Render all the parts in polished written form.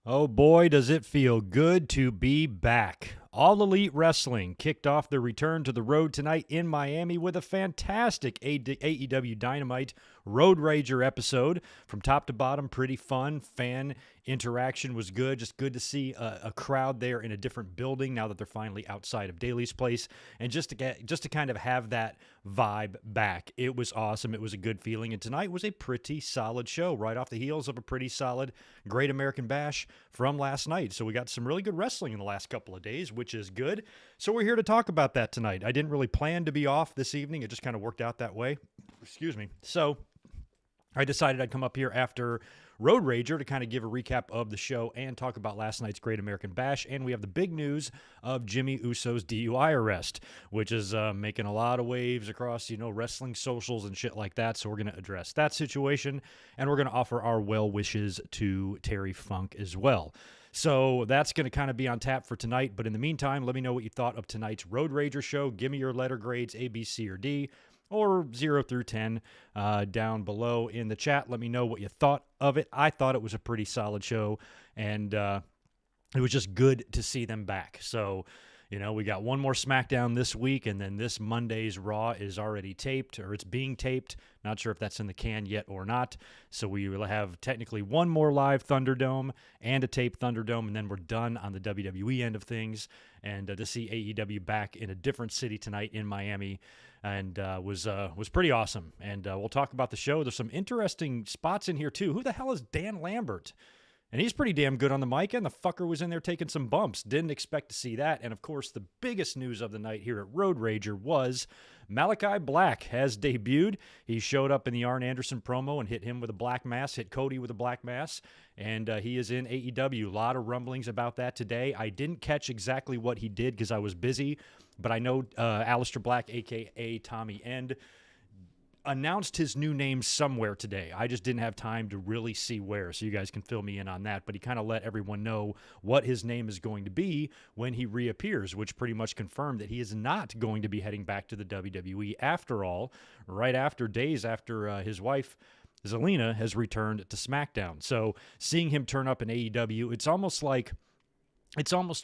Oh boy, does it feel good to be back. All Elite Wrestling kicked off their return to the road tonight in Miami with a fantastic AEW Dynamite Road Rager episode. From top to bottom, pretty fun. Fan interaction was good. Just good to see a crowd there in a different building now that they're finally outside of Daly's place. And just to kind of have that vibe back. It was awesome. It was a good feeling. And tonight was a pretty solid show right off the heels of a pretty solid Great American Bash from last night. So we got some really good wrestling in the last couple of days, which is good. So we're here to talk about that tonight. I didn't really plan to be off this evening. It just kind of worked out that way. Excuse me. So I decided I'd come up here after Road Rager to kind of give a recap of the show and talk about last night's Great American Bash. And we have the big news of Jimmy Uso's DUI arrest, which is making a lot of waves across, wrestling socials and shit like that. So we're going to address that situation, and we're going to offer our well wishes to Terry Funk as well. So that's going to kind of be on tap for tonight. But in the meantime, let me know what you thought of tonight's Road Rager show. Give me your letter grades, A, B, C, or D, or 0 through 10 down below in the chat. Let me know what you thought of it. I thought it was a pretty solid show, and it was just good to see them back. So, we got one more SmackDown this week, and then this Monday's Raw is already taped, or it's being taped. Not sure if that's in the can yet or not. So we will have technically one more live Thunderdome and a taped Thunderdome, and then we're done on the WWE end of things. And to see AEW back in a different city tonight in Miami and was pretty awesome. And we'll talk about the show. There's some interesting spots in here, too. Who the hell is Dan Lambert? And he's pretty damn good on the mic, and the fucker was in there taking some bumps. Didn't expect to see that. And, of course, the biggest news of the night here at Road Rager was Malachi Black has debuted. He showed up in the Arn Anderson promo and hit him with a black mass, hit Cody with a black mass, and he is in AEW. A lot of rumblings about that today. I didn't catch exactly what he did because I was busy, but I know Aleister Black, a.k.a. Tommy End, announced his new name somewhere today. I just didn't have time to really see where, so you guys can fill me in on that. But he kind of let everyone know what his name is going to be when he reappears, which pretty much confirmed that he is not going to be heading back to the WWE after all, right after days after his wife Zelina has returned to SmackDown. So seeing him turn up in AEW, it's almost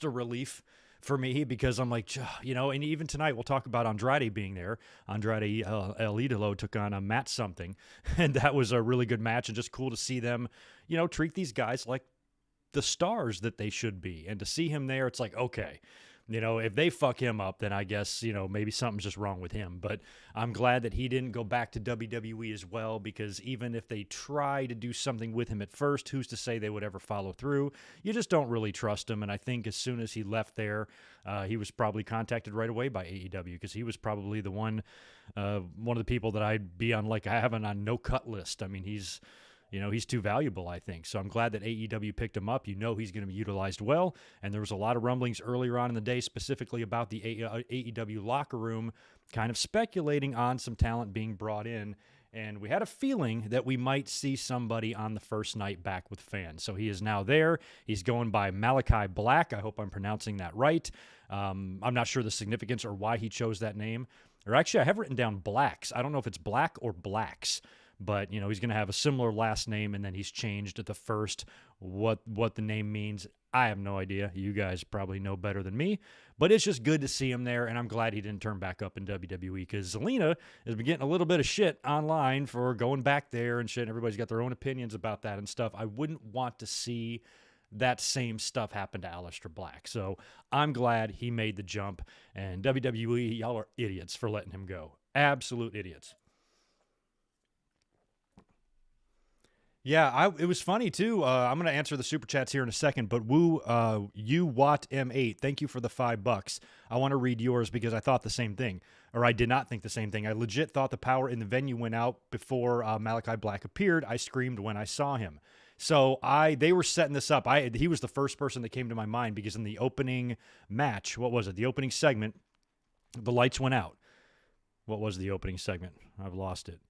a relief for me, because I'm like, and even tonight we'll talk about Andrade being there. Andrade El Idolo took on Matt something, and that was a really good match, and just cool to see them, treat these guys like the stars that they should be. And to see him there, it's like, okay, if they fuck him up, then I guess, maybe something's just wrong with him. But I'm glad that he didn't go back to WWE as well, because even if they try to do something with him at first, who's to say they would ever follow through? You just don't really trust him. And I think as soon as he left there, he was probably contacted right away by AEW, because he was probably the one of the people that I'd be on, like, I have him on no-cut list. I mean, he's too valuable, I think. So I'm glad that AEW picked him up. He's going to be utilized well. And there was a lot of rumblings earlier on in the day, specifically about the AEW locker room, kind of speculating on some talent being brought in. And we had a feeling that we might see somebody on the first night back with fans. So he is now there. He's going by Malachi Black. I hope I'm pronouncing that right. I'm not sure the significance or why he chose that name. Or actually, I have written down Blacks. I don't know if it's Black or Blacks. But, he's going to have a similar last name, and then he's changed at the first. What the name means, I have no idea. You guys probably know better than me. But it's just good to see him there, and I'm glad he didn't turn back up in WWE, because Zelina has been getting a little bit of shit online for going back there and shit. Everybody's got their own opinions about that and stuff. I wouldn't want to see that same stuff happen to Aleister Black. So I'm glad he made the jump, and WWE, y'all are idiots for letting him go. Absolute idiots. Yeah, it was funny, too. I'm going to answer the Super Chats here in a second, but you Watt M8, thank you for the $5. I want to read yours because I thought the same thing, or I did not think the same thing. I legit thought the power in the venue went out before Malachi Black appeared. I screamed when I saw him. So they were setting this up. He was the first person that came to my mind, because in the opening match, what was it? The opening segment, the lights went out. What was the opening segment? I've lost it.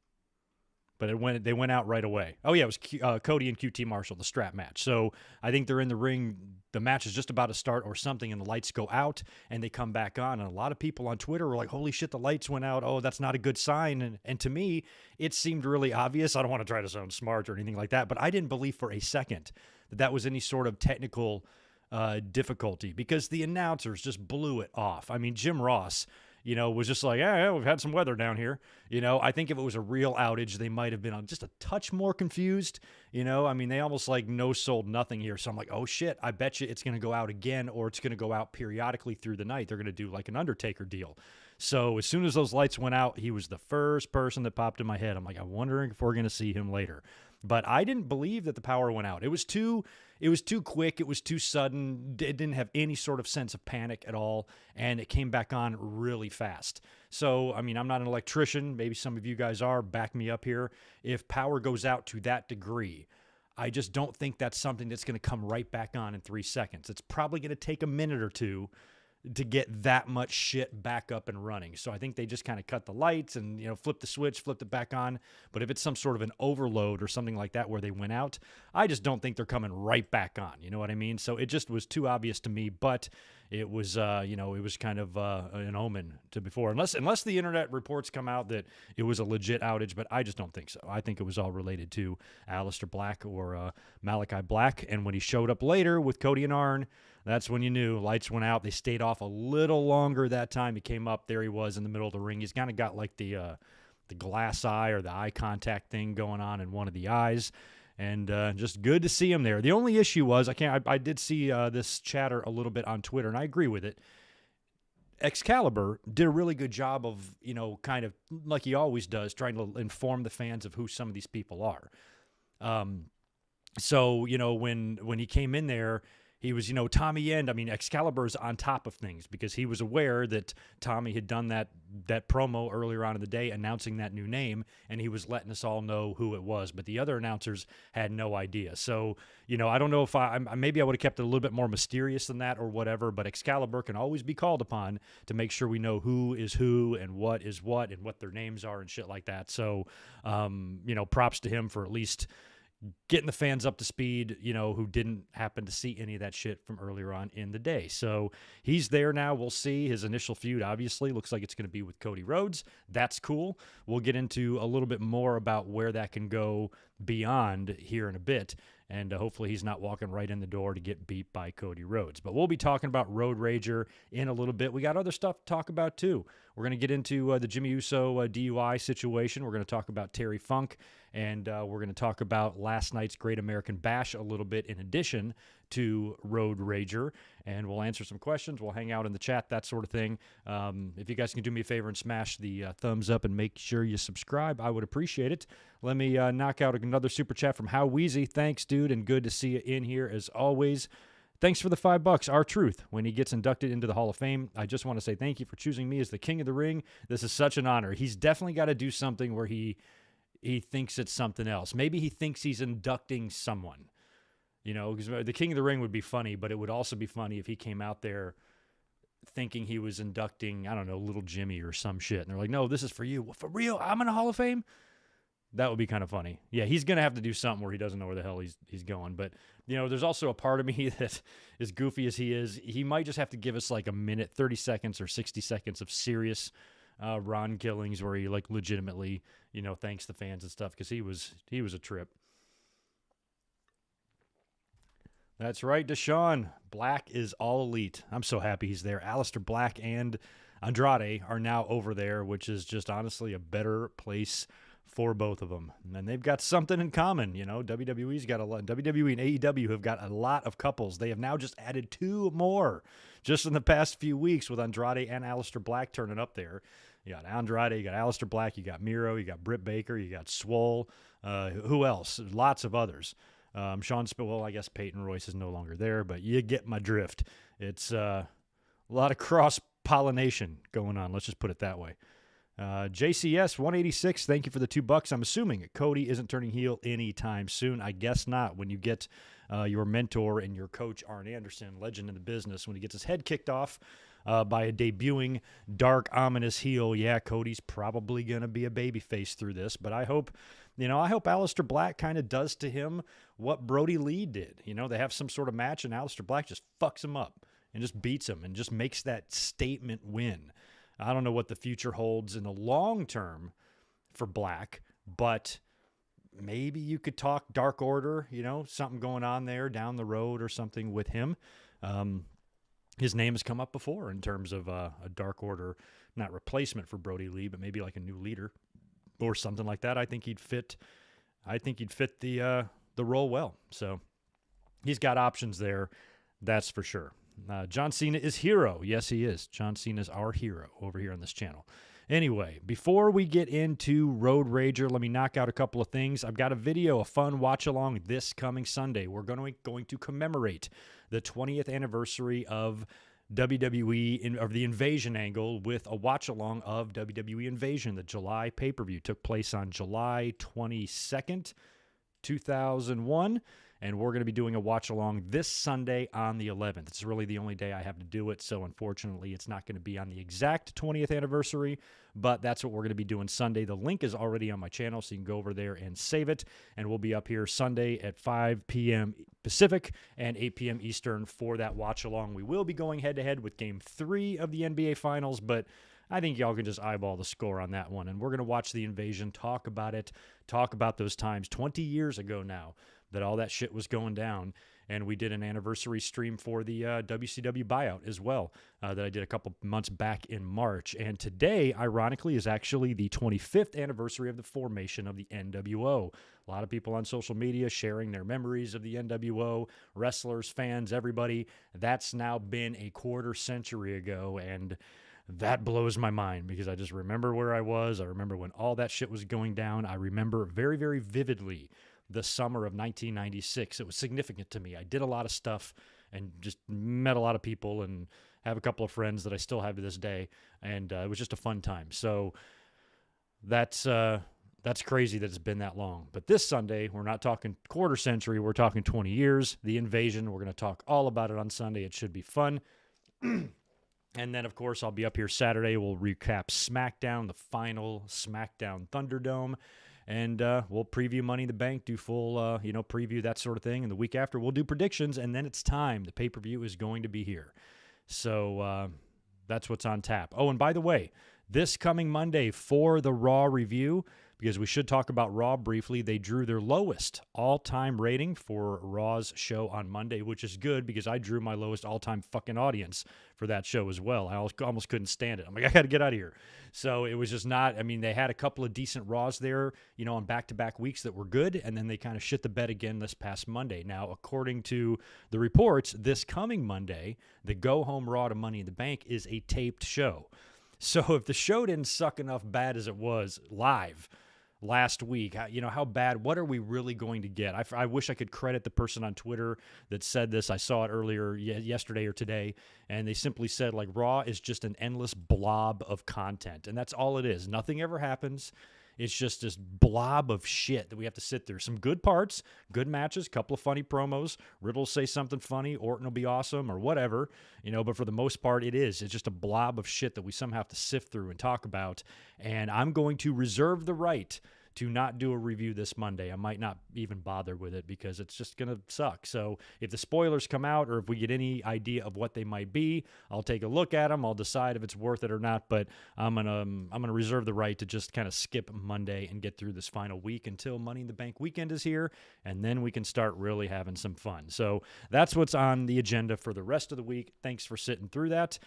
But they went out right away. Oh, yeah, it was Cody and QT Marshall, the strap match. So I think they're in the ring. The match is just about to start or something, and the lights go out, and they come back on. And a lot of people on Twitter were like, holy shit, the lights went out. Oh, that's not a good sign. And to me, it seemed really obvious. I don't want to try to sound smart or anything like that, but I didn't believe for a second that was any sort of technical difficulty, because the announcers just blew it off. I mean, Jim Ross, was just like, yeah, we've had some weather down here. I think if it was a real outage, they might have been just a touch more confused. I mean, they almost like no-sold nothing here. So I'm like, oh shit, I bet you it's going to go out again, or it's going to go out periodically through the night. They're going to do like an Undertaker deal. So as soon as those lights went out, he was the first person that popped in my head. I'm like, I'm wondering if we're going to see him later. But I didn't believe that the power went out. It was too quick. It was too sudden. It didn't have any sort of sense of panic at all. And it came back on really fast. So, I mean, I'm not an electrician. Maybe some of you guys are. Back me up here. If power goes out to that degree, I just don't think that's something that's going to come right back on in 3 seconds. It's probably going to take a minute or two to get that much shit back up and running. So I think they just kind of cut the lights and, flip the switch, flipped it back on. But if it's some sort of an overload or something like that where they went out, I just don't think they're coming right back on. You know what I mean? So it just was too obvious to me, but it was, it was kind of an omen to before, unless the internet reports come out that it was a legit outage, but I just don't think so. I think it was all related to Aleister Black or Malachi Black. And when he showed up later with Cody and Arn, that's when you knew lights went out. They stayed off a little longer that time. He came up. There he was in the middle of the ring. He's kind of got like the glass eye or the eye contact thing going on in one of the eyes. And just good to see him there. The only issue was I did see this chatter a little bit on Twitter, and I agree with it. Excalibur did a really good job of, kind of like he always does, trying to inform the fans of who some of these people are. So, when he came in there, he was, Tommy End. I mean, Excalibur's on top of things because he was aware that Tommy had done that promo earlier on in the day announcing that new name, and he was letting us all know who it was. But the other announcers had no idea. So, I don't know if maybe I would have kept it a little bit more mysterious than that or whatever, but Excalibur can always be called upon to make sure we know who is who and what is what and what their names are and shit like that. So, props to him for at least getting the fans up to speed, who didn't happen to see any of that shit from earlier on in the day. So he's there now. We'll see. His initial feud, obviously, looks like it's going to be with Cody Rhodes. That's cool. We'll get into a little bit more about where that can go beyond here in a bit. And hopefully he's not walking right in the door to get beat by Cody Rhodes. But we'll be talking about Road Rager in a little bit. We got other stuff to talk about, too. We're going to get into the Jimmy Uso DUI situation. We're going to talk about Terry Funk. And we're going to talk about last night's Great American Bash a little bit in addition to Road Rager. And we'll answer some questions. We'll hang out in the chat, that sort of thing. If you guys can do me a favor and smash the thumbs up and make sure you subscribe, I would appreciate it. Let me knock out another super chat from How Weezy. Thanks, dude, and good to see you in here as always. Thanks for the $5. R-Truth, when he gets inducted into the Hall of Fame, I just want to say thank you for choosing me as the king of the ring. This is such an honor. He's definitely got to do something where he thinks it's something else. Maybe he thinks he's inducting someone. Because the King of the Ring would be funny, but it would also be funny if he came out there thinking he was inducting, I don't know, little Jimmy or some shit. And they're like, no, this is for you. What, for real? I'm in the Hall of Fame? That would be kind of funny. Yeah, he's going to have to do something where he doesn't know where the hell he's going. But, there's also a part of me that, as goofy as he is, he might just have to give us like a minute, 30 seconds or 60 seconds of serious Ron Killings where he like legitimately, thanks the fans and stuff, because he was a trip. That's right, Deshaun. Black is all elite. I'm so happy he's there. Aleister Black and Andrade are now over there, which is just honestly a better place for both of them. And they've got something in common. WWE's got a lot. WWE and AEW have got a lot of couples. They have now just added 2 more just in the past few weeks with Andrade and Aleister Black turning up there. You got Andrade, you got Aleister Black, you got Miro, you got Britt Baker, you got Swole. Who else? Lots of others. Sean Spillwell, I guess Peyton Royce is no longer there, but you get my drift. It's a lot of cross-pollination going on. Let's just put it that way. JCS 186, thank you for the $2. I'm assuming Cody isn't turning heel anytime soon. I guess not. When you get your mentor and your coach, Arn Anderson, legend in the business, when he gets his head kicked off by a debuting dark, ominous heel, yeah, Cody's probably going to be a babyface through this. But I hope Aleister Black kind of does to him what Brody Lee did. They have some sort of match, and Aleister Black just fucks him up and just beats him and just makes that statement win. I don't know what the future holds in the long term for Black, but maybe you could talk Dark Order, something going on there down the road or something with him. His name has come up before in terms of a Dark Order, not replacement for Brody Lee, but maybe like a new leader or something like that. I think he'd fit the role well. So he's got options there, that's for sure. John Cena is hero. Yes, he is. John Cena is our hero over here on this channel. Anyway, before we get into Road Rager, let me knock out a couple of things. I've got a video, a fun watch-along this coming Sunday. We're going to commemorate the 20th anniversary of WWE, of the Invasion angle, with a watch-along of WWE Invasion. The July pay-per-view took place on July 22nd, 2001. And we're going to be doing a watch-along this Sunday on the 11th. It's really the only day I have to do it, so unfortunately it's not going to be on the exact 20th anniversary, but that's what we're going to be doing Sunday. The link is already on my channel, so you can go over there and save it, and we'll be up here Sunday at 5 p.m. Pacific and 8 p.m. Eastern for that watch-along. We will be going head-to-head with Game 3 of the NBA Finals, but I think y'all can just eyeball the score on that one, and we're going to watch the Invasion, talk about it, talk about those times 20 years ago now that all that shit was going down. And we did an anniversary stream for the WCW buyout as well that I did a couple months back in March. And today, ironically, is actually the 25th anniversary of the formation of the NWO. A lot of people on social media sharing their memories of the NWO, wrestlers, fans, everybody. That's now been a quarter century ago, and that blows my mind because I just remember where I was. I remember when all that shit was going down. I remember very, very vividly the summer of 1996. It was significant to me. I did a lot of stuff and just met a lot of people and have a couple of friends that I still have to this day, and it was just a fun time. So that's crazy that it's been that long. But this Sunday, we're not talking quarter century, we're talking 20 years. The Invasion, we're going to talk all about it on Sunday. It should be fun. And then, of course, I'll be up here Saturday. We'll recap SmackDown, the final SmackDown Thunderdome. And we'll preview Money in the Bank, do full, preview, that sort of thing. And the week after, we'll do predictions, and then it's time. The pay-per-view is going to be here. So that's what's on tap. Oh, and by the way, this coming Monday for the Raw review, because we should talk about Raw briefly, they drew their lowest all-time rating for Raw's show on Monday, which is good because I drew my lowest all-time fucking audience for that show as well. I almost couldn't stand it. I'm like, I got to get out of here. So it was just not, they had a couple of decent Raws there, on back-to-back weeks that were good, and then they kind of shit the bed again this past Monday. Now, according to the reports, this coming Monday, the go-home Raw to Money in the Bank is a taped show. So if the show didn't suck enough bad as it was live last week, how bad, what are we really going to get? I wish I could credit the person on Twitter that said this. I saw it earlier yesterday or today, and they simply said, like, Raw is just an endless blob of content, and that's all it is. Nothing ever happens. It's just this blob of shit that we have to sit through. Some good parts, good matches, couple of funny promos. Riddle will say something funny. Orton will be awesome or whatever, but for the most part, it's just a blob of shit that we somehow have to sift through and talk about. And I'm going to reserve the right to not do a review this Monday. I might not even bother with it because it's just going to suck. So if the spoilers come out or if we get any idea of what they might be, I'll take a look at them. I'll decide if it's worth it or not, but I'm going to reserve the right to just kind of skip Monday and get through this final week until Money in the Bank weekend is here, and then we can start really having some fun. So that's what's on the agenda for the rest of the week. Thanks for sitting through that.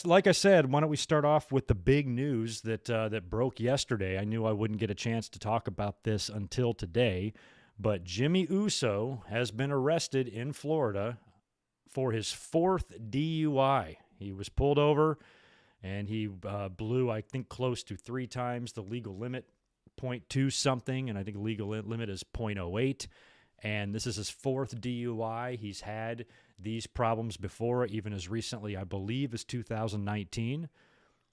Like I said, why don't we start off with the big news that broke yesterday. I knew I wouldn't get a chance to talk about this until today, but Jimmy Uso has been arrested in Florida for his 4th DUI. He was pulled over, and he blew, I think, close to 3 times the legal limit, 0.2 something, and I think the legal limit is 0.08. And this is his 4th DUI. He's had these problems before, even as recently, I believe, as 2019.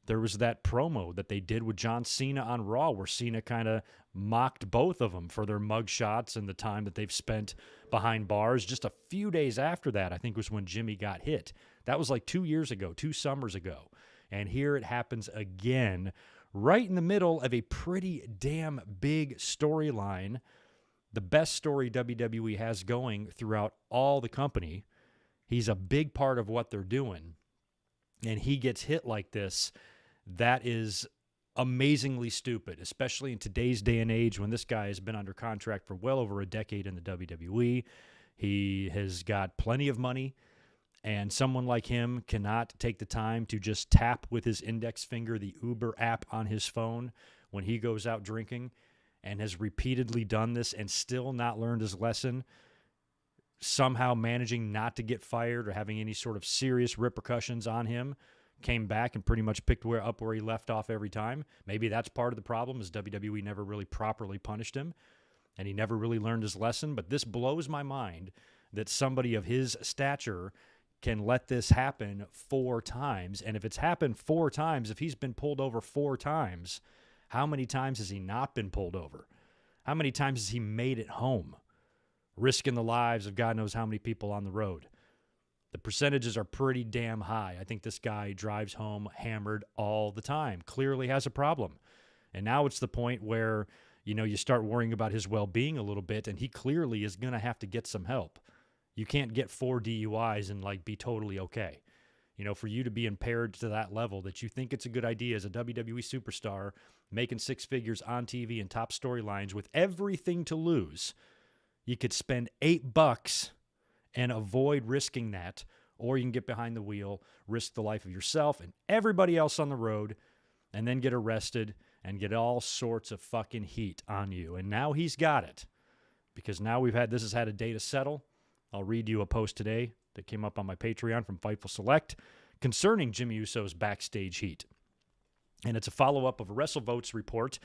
There was that promo that they did with John Cena on Raw where Cena kind of mocked both of them for their mug shots and the time that they've spent behind bars. Just a few days after that, I think, was when Jimmy got hit. That was like 2 years ago, 2 summers ago. And here it happens again, right in the middle of a pretty damn big storyline. The best story WWE has going throughout all the company. He's a big part of what they're doing. And he gets hit like this. That is amazingly stupid, especially in today's day and age when this guy has been under contract for well over a decade in the WWE. He has got plenty of money, and someone like him cannot take the time to just tap with his index finger the Uber app on his phone when he goes out drinking, and has repeatedly done this and still not learned his lesson, somehow managing not to get fired or having any sort of serious repercussions on him. Came back and pretty much picked up where he left off every time. Maybe that's part of the problem, is WWE never really properly punished him, and he never really learned his lesson. But this blows my mind that somebody of his stature can let this happen 4 times. And if it's happened 4 times, if he's been pulled over 4 times, how many times has he not been pulled over? How many times has he made it home, risking the lives of God knows how many people on the road? The percentages are pretty damn high. I think this guy drives home hammered all the time, clearly has a problem. And now it's the point where, you start worrying about his well-being a little bit, and he clearly is going to have to get some help. You can't get 4 DUIs and be totally okay. For you to be impaired to that level that you think it's a good idea as a WWE superstar, making 6 figures on TV and top storylines with everything to lose, you could spend $8 and avoid risking that, or you can get behind the wheel, risk the life of yourself and everybody else on the road, and then get arrested and get all sorts of fucking heat on you. And now he's got it, because now this has had a day to settle. I'll read you a post today that came up on my Patreon from Fightful Select concerning Jimmy Uso's backstage heat. And it's a follow-up of a WrestleVotes report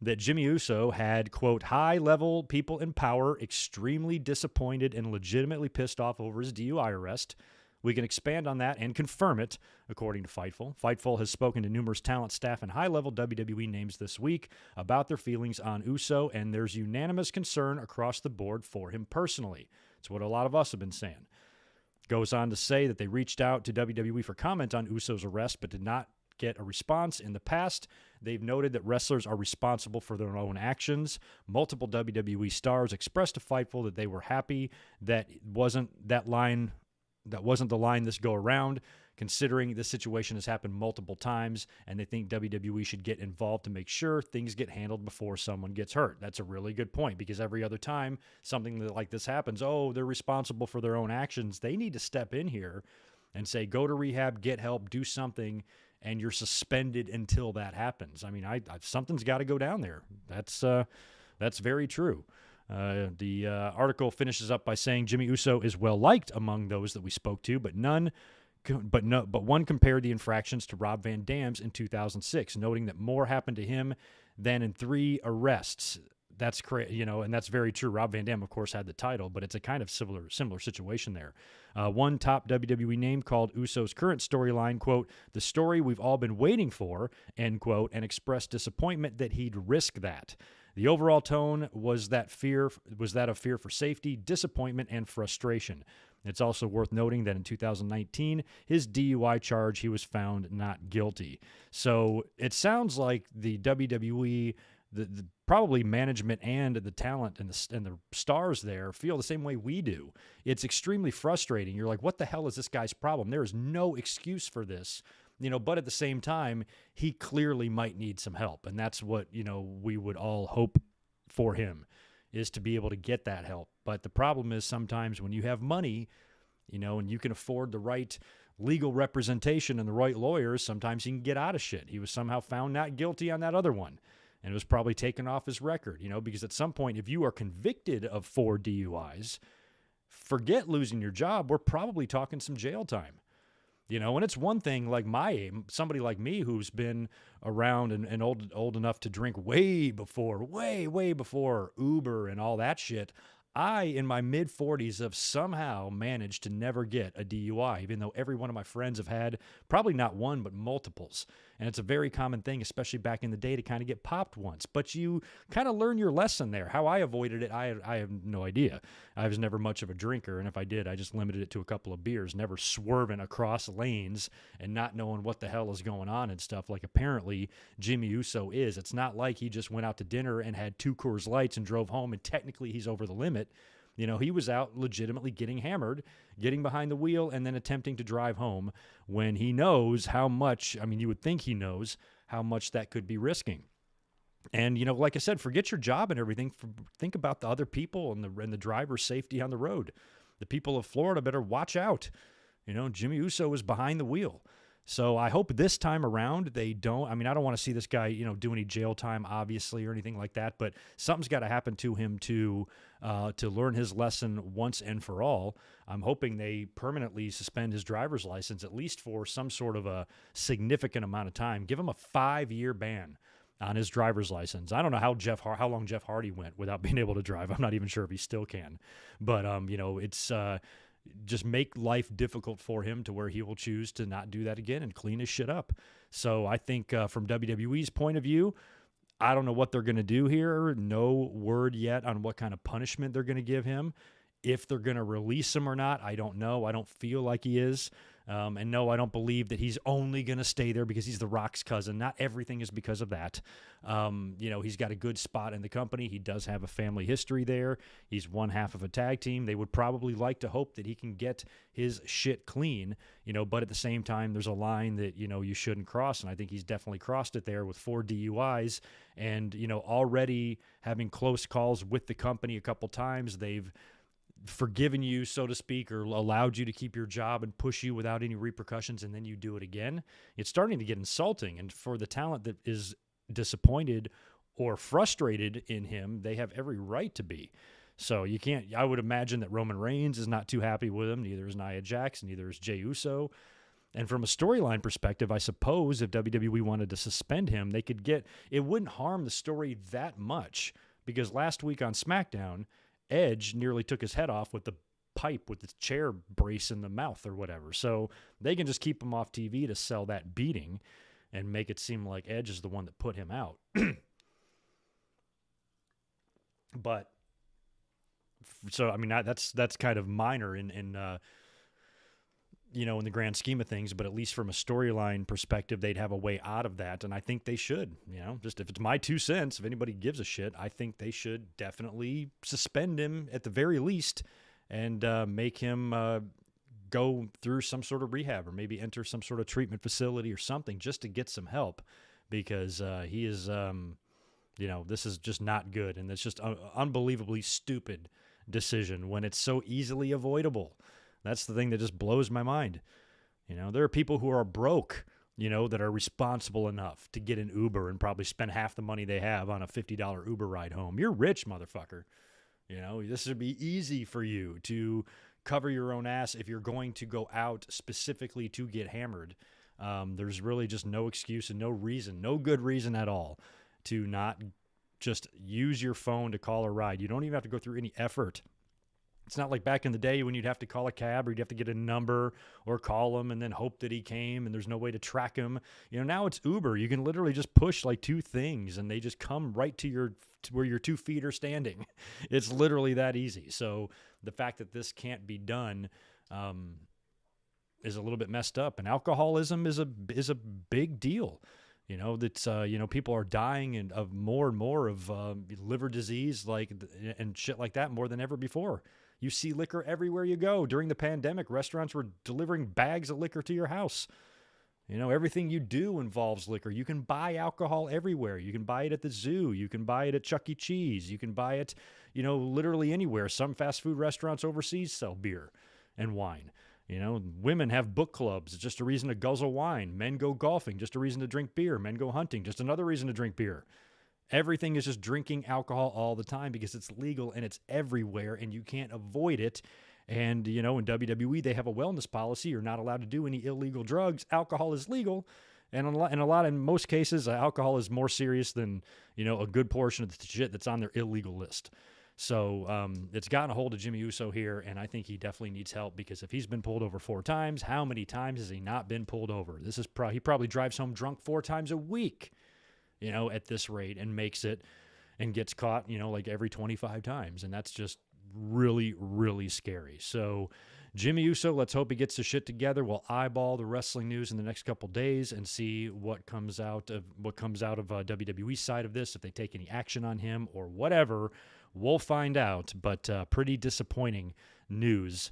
that Jimmy Uso had, quote, high-level people in power extremely disappointed and legitimately pissed off over his DUI arrest. We can expand on that and confirm it, according to Fightful. Fightful has spoken to numerous talent, staff, and high-level WWE names this week about their feelings on Uso, and there's unanimous concern across the board for him personally. It's what a lot of us have been saying. Goes on to say that they reached out to WWE for comment on Uso's arrest, but did not get a response. In the past, they've noted that wrestlers are responsible for their own actions. Multiple WWE stars expressed to Fightful that they were happy that wasn't the line this go around, considering this situation has happened multiple times, and they think WWE should get involved to make sure things get handled before someone gets hurt. That's a really good point, because every other time something like this happens, they're responsible for their own actions. They need to step in here and say, go to rehab, get help, do something, and you're suspended until that happens. I mean, something's got to go down there. That's very true. The article finishes up by saying Jimmy Uso is well liked among those that we spoke to, but one compared the infractions to Rob Van Dam's in 2006, noting that more happened to him than in 3 arrests. That's and that's very true. Rob Van Dam, of course, had the title, but it's a kind of similar situation there. One top WWE name called Uso's current storyline, quote, the story we've all been waiting for, end quote, and expressed disappointment that he'd risk that. The overall tone was that of fear for safety, disappointment, and frustration. It's also worth noting that in 2019, his DUI charge, he was found not guilty. So it sounds like the WWE, the probably management and the talent and the stars there feel the same way we do. It's extremely frustrating. You're like, what the hell is this guy's problem? There is no excuse for this. But at the same time, he clearly might need some help. And that's what, we would all hope for him, is to be able to get that help. But the problem is sometimes when you have money, and you can afford the right legal representation and the right lawyers, sometimes you can get out of shit. He was somehow found not guilty on that other one, and it was probably taken off his record, because at some point, if you are convicted of 4 DUIs, forget losing your job. We're probably talking some jail time. And it's one thing like somebody like me who's been around and old enough to drink way before Uber and all that shit. I, in my mid-40s, have somehow managed to never get a DUI, even though every one of my friends have had probably not one, but multiples. And it's a very common thing, especially back in the day, to kind of get popped once. But you kind of learn your lesson there. How I avoided it, I have no idea. I was never much of a drinker, and if I did, I just limited it to a couple of beers, never swerving across lanes and not knowing what the hell is going on and stuff like apparently Jimmy Uso is. It's not like he just went out to dinner and had 2 Coors Lights and drove home, and technically he's over the limit. He was out legitimately getting hammered, getting behind the wheel, and then attempting to drive home when he knows how much, you would think he knows how much that could be risking. And, like I said, forget your job and everything. Think about the other people and the driver's safety on the road. The people of Florida better watch out. Jimmy Uso is behind the wheel. So I hope this time around they don't. I don't want to see this guy, do any jail time, obviously, or anything like that. But something's got to happen to him to learn his lesson once and for all. I'm hoping they permanently suspend his driver's license, at least for some sort of a significant amount of time. Give him a 5-year ban on his driver's license. I don't know how long Jeff Hardy went without being able to drive. I'm not even sure if he still can. But it's just make life difficult for him to where he will choose to not do that again and clean his shit up. So I think from WWE's point of view, I don't know what they're going to do here. No word yet on what kind of punishment they're going to give him. If they're going to release him or not, I don't know. I don't feel like he is. And no, I don't believe that he's only going to stay there because he's The Rock's cousin. Not everything is because of that. He's got a good spot in the company. He does have a family history there. He's one half of a tag team. They would probably like to hope that he can get his shit clean, but at the same time, there's a line that, you shouldn't cross. And I think he's definitely crossed it there with 4 DUIs and, already having close calls with the company a couple times. They've forgiven you, so to speak, or allowed you to keep your job and push you without any repercussions, and then you do it again. It's starting to get insulting. And for the talent that is disappointed or frustrated in him, they have every right to be. So I would imagine that Roman Reigns is not too happy with him. Neither is Nia Jax, neither is Jey Uso. And from a storyline perspective, I suppose if WWE wanted to suspend him, it wouldn't harm the story that much, because last week on SmackDown, Edge nearly took his head off with the pipe with the chair brace in the mouth or whatever. So they can just keep him off TV to sell that beating and make it seem like Edge is the one that put him out. But so, that's kind of minor in the grand scheme of things, but at least from a storyline perspective, they'd have a way out of that. And I think they should, just if it's my 2 cents, if anybody gives a shit, I think they should definitely suspend him at the very least and make him go through some sort of rehab or maybe enter some sort of treatment facility or something just to get some help, because he is, this is just not good. And it's just an unbelievably stupid decision when it's so easily avoidable. That's the thing that just blows my mind. There are people who are broke, that are responsible enough to get an Uber and probably spend half the money they have on a $50 Uber ride home. You're rich, motherfucker. This would be easy for you to cover your own ass if you're going to go out specifically to get hammered. There's really just no excuse and no reason, no good reason at all to not just use your phone to call a ride. You don't even have to go through any effort. It's not like back in the day when you'd have to call a cab or you'd have to get a number or call him and then hope that he came and there's no way to track him. Now it's Uber. You can literally just push like 2 things and they just come right to where your 2 feet are standing. It's literally that easy. So the fact that this can't be done is a little bit messed up. And alcoholism is a big deal. That's people are dying of more and more of liver disease and shit like that more than ever before. You see liquor everywhere you go. During the pandemic, restaurants were delivering bags of liquor to your house. Everything you do involves liquor. You can buy alcohol everywhere. You can buy it at the zoo. You can buy it at Chuck E. Cheese. You can buy it, literally anywhere. Some fast food restaurants overseas sell beer and wine. Women have book clubs. It's just a reason to guzzle wine. Men go golfing, just a reason to drink beer. Men go hunting, just another reason to drink beer. Everything is just drinking alcohol all the time because it's legal and it's everywhere and you can't avoid it. And, in WWE, they have a wellness policy. You're not allowed to do any illegal drugs. Alcohol is legal. And in most cases, alcohol is more serious than, a good portion of the shit that's on their illegal list. So it's gotten a hold of Jimmy Uso here, and I think he definitely needs help, because if he's been pulled over 4 times, how many times has he not been pulled over? He probably drives home drunk 4 times a week, at this rate, and makes it and gets caught, like every 25 times. And that's just really, really scary. So Jimmy Uso, let's hope he gets his shit together. We'll eyeball the wrestling news in the next couple days and see what comes out of WWE's side of this, if they take any action on him or whatever. We'll find out, but pretty disappointing news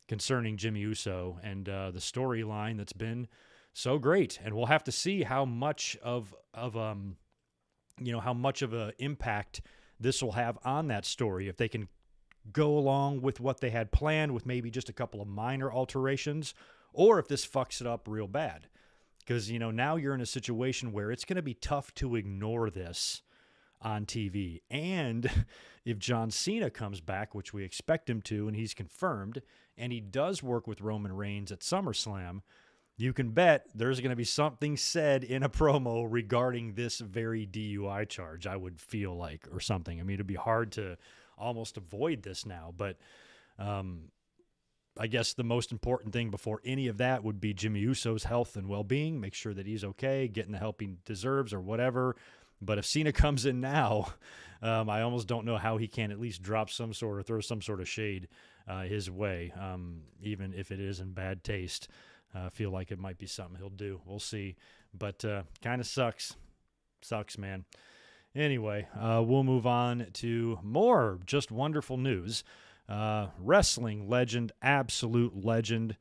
concerning Jimmy Uso and the storyline that's been so great. And we'll have to see how much of an impact this will have on that story. If they can go along with what they had planned with maybe just a couple of minor alterations, or if this fucks it up real bad. Because, now you're in a situation where it's going to be tough to ignore this on TV. And if John Cena comes back, which we expect him to, and he's confirmed, and he does work with Roman Reigns at SummerSlam, you can bet there's going to be something said in a promo regarding this very DUI charge, I would feel like, or something. I mean, it'd be hard to almost avoid this now, but I guess the most important thing before any of that would be Jimmy Uso's health and well-being. Make sure that he's okay, getting the help he deserves or whatever. But if Cena comes in now, I almost don't know how he can at least drop some sort or throw some sort of shade his way, even if it is in bad taste. I feel like it might be something he'll do. We'll see. But kind of sucks. Sucks, man. Anyway, we'll move on to more just wonderful news. Wrestling legend, absolute legend.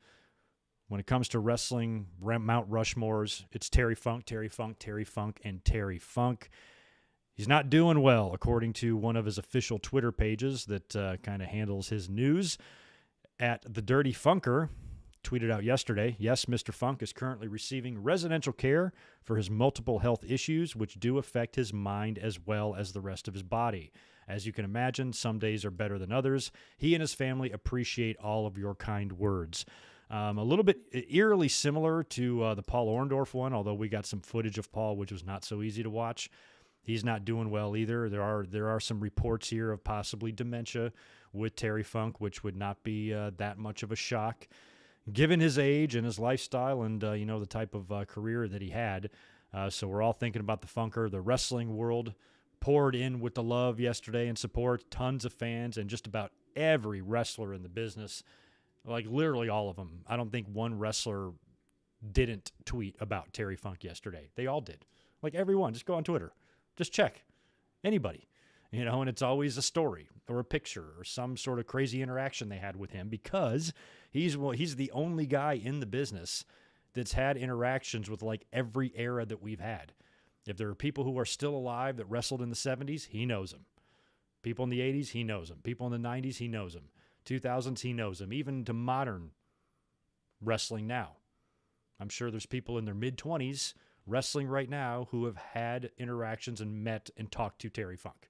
When it comes to wrestling, Mount Rushmores, it's Terry Funk, Terry Funk, Terry Funk, and Terry Funk. He's not doing well, according to one of his official Twitter pages that kind of handles his news. At The Dirty Funker, tweeted out yesterday, yes, Mr. Funk is currently receiving residential care for his multiple health issues, which do affect his mind as well as the rest of his body. As you can imagine, some days are better than others. He and his family appreciate all of your kind words. A little bit eerily similar to the Paul Orndorff one, although we got some footage of Paul, which was not so easy to watch. He's not doing well either. There are some reports here of possibly dementia with Terry Funk, which would not be that much of a shock, given his age and his lifestyle and the type of career that he had. So we're all thinking about the Funker. The wrestling world poured in with the love yesterday and support. Tons of fans and just about every wrestler in the business. Like literally all of them. I don't think one wrestler didn't tweet about Terry Funk yesterday. They all did. Like everyone. Just go on Twitter. Just check. Anybody. And it's always a story or a picture or some sort of crazy interaction they had with him because he's the only guy in the business that's had interactions with like every era that we've had. If there are people who are still alive that wrestled in the 70s, he knows them. People in the 80s, he knows them. People in the 90s, he knows them. 2000s, he knows them. Even to modern wrestling now. I'm sure there's people in their mid-20s wrestling right now who have had interactions and met and talked to Terry Funk.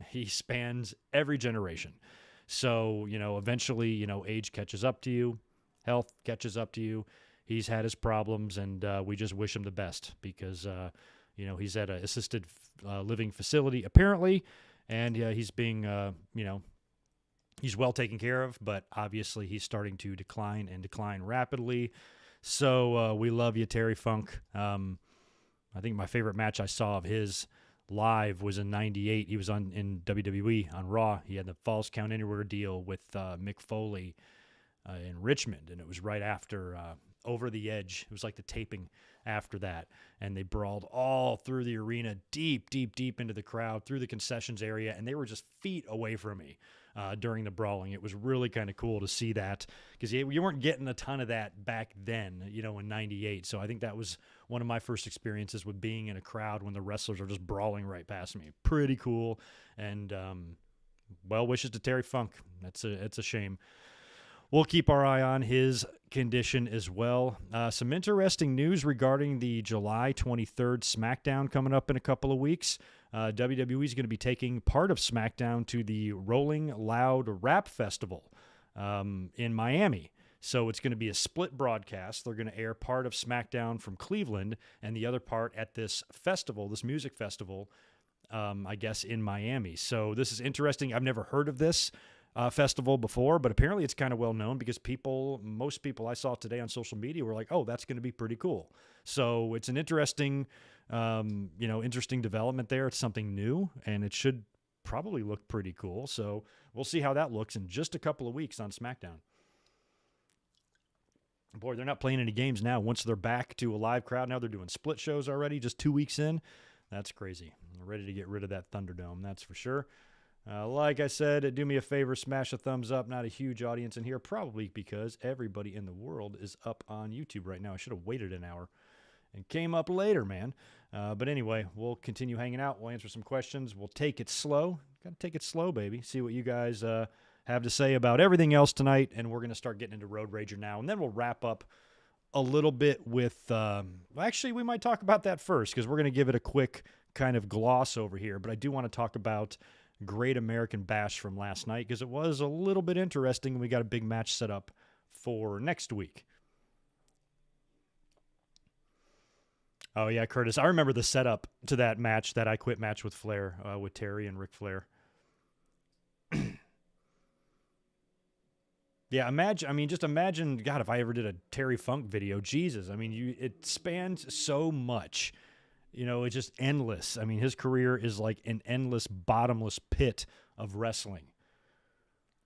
He spans every generation. So, eventually, age catches up to you. Health catches up to you. He's had his problems, and we just wish him the best because, he's at an assisted living facility, apparently, and he's being, he's well taken care of, but obviously he's starting to decline rapidly. So we love you, Terry Funk. I think my favorite match I saw of his live was in '98. He was in WWE on Raw. He had the Falls Count Anywhere deal with Mick Foley in Richmond, and it was right after Over the Edge. It was like the taping after that, and they brawled all through the arena, deep into the crowd, through the concessions area, and they were just feet away from me during the brawling. It was really kind of cool to see that because you weren't getting a ton of that back then, in '98. So I think that was one of my first experiences with being in a crowd when the wrestlers are just brawling right past me. Pretty cool, and well wishes to Terry Funk. It's a shame. We'll keep our eye on his condition as well. Some interesting news regarding the July 23rd SmackDown coming up in a couple of weeks. WWE is going to be taking part of SmackDown to the Rolling Loud Rap Festival in Miami. So it's going to be a split broadcast. They're going to air part of SmackDown from Cleveland and the other part at this festival, this music festival, I guess, in Miami. So this is interesting. I've never heard of this festival before, but apparently it's kind of well known because most people I saw today on social media were like, oh, that's going to be pretty cool. So it's an interesting, interesting development there. It's something new and it should probably look pretty cool. So we'll see how that looks in just a couple of weeks on SmackDown. Boy, they're not playing any games now. Once they're back to a live crowd, now they're doing split shows already, just 2 weeks in. That's crazy. I'm ready to get rid of that Thunderdome, that's for sure. Like I said, do me a favor, smash a thumbs up. Not a huge audience in here, probably because everybody in the world is up on YouTube right now. I should have waited an hour and came up later, man. But anyway, we'll continue hanging out. We'll answer some questions. We'll take it slow. Got to take it slow, baby. See what you guys have to say about everything else tonight. And we're going to start getting into Road Rager now. And then we'll wrap up a little bit with, actually, we might talk about that first because we're going to give it a quick kind of gloss over here. But I do want to talk about Great American Bash from last night because it was a little bit interesting. And we got a big match set up for next week. Oh, yeah, Curtis. I remember the setup to that match, that I Quit match with Flair, with Terry and Ric Flair. Yeah, just imagine, God, if I ever did a Terry Funk video, Jesus. I mean, it spans so much. You know, it's just endless. I mean, his career is like an endless, bottomless pit of wrestling.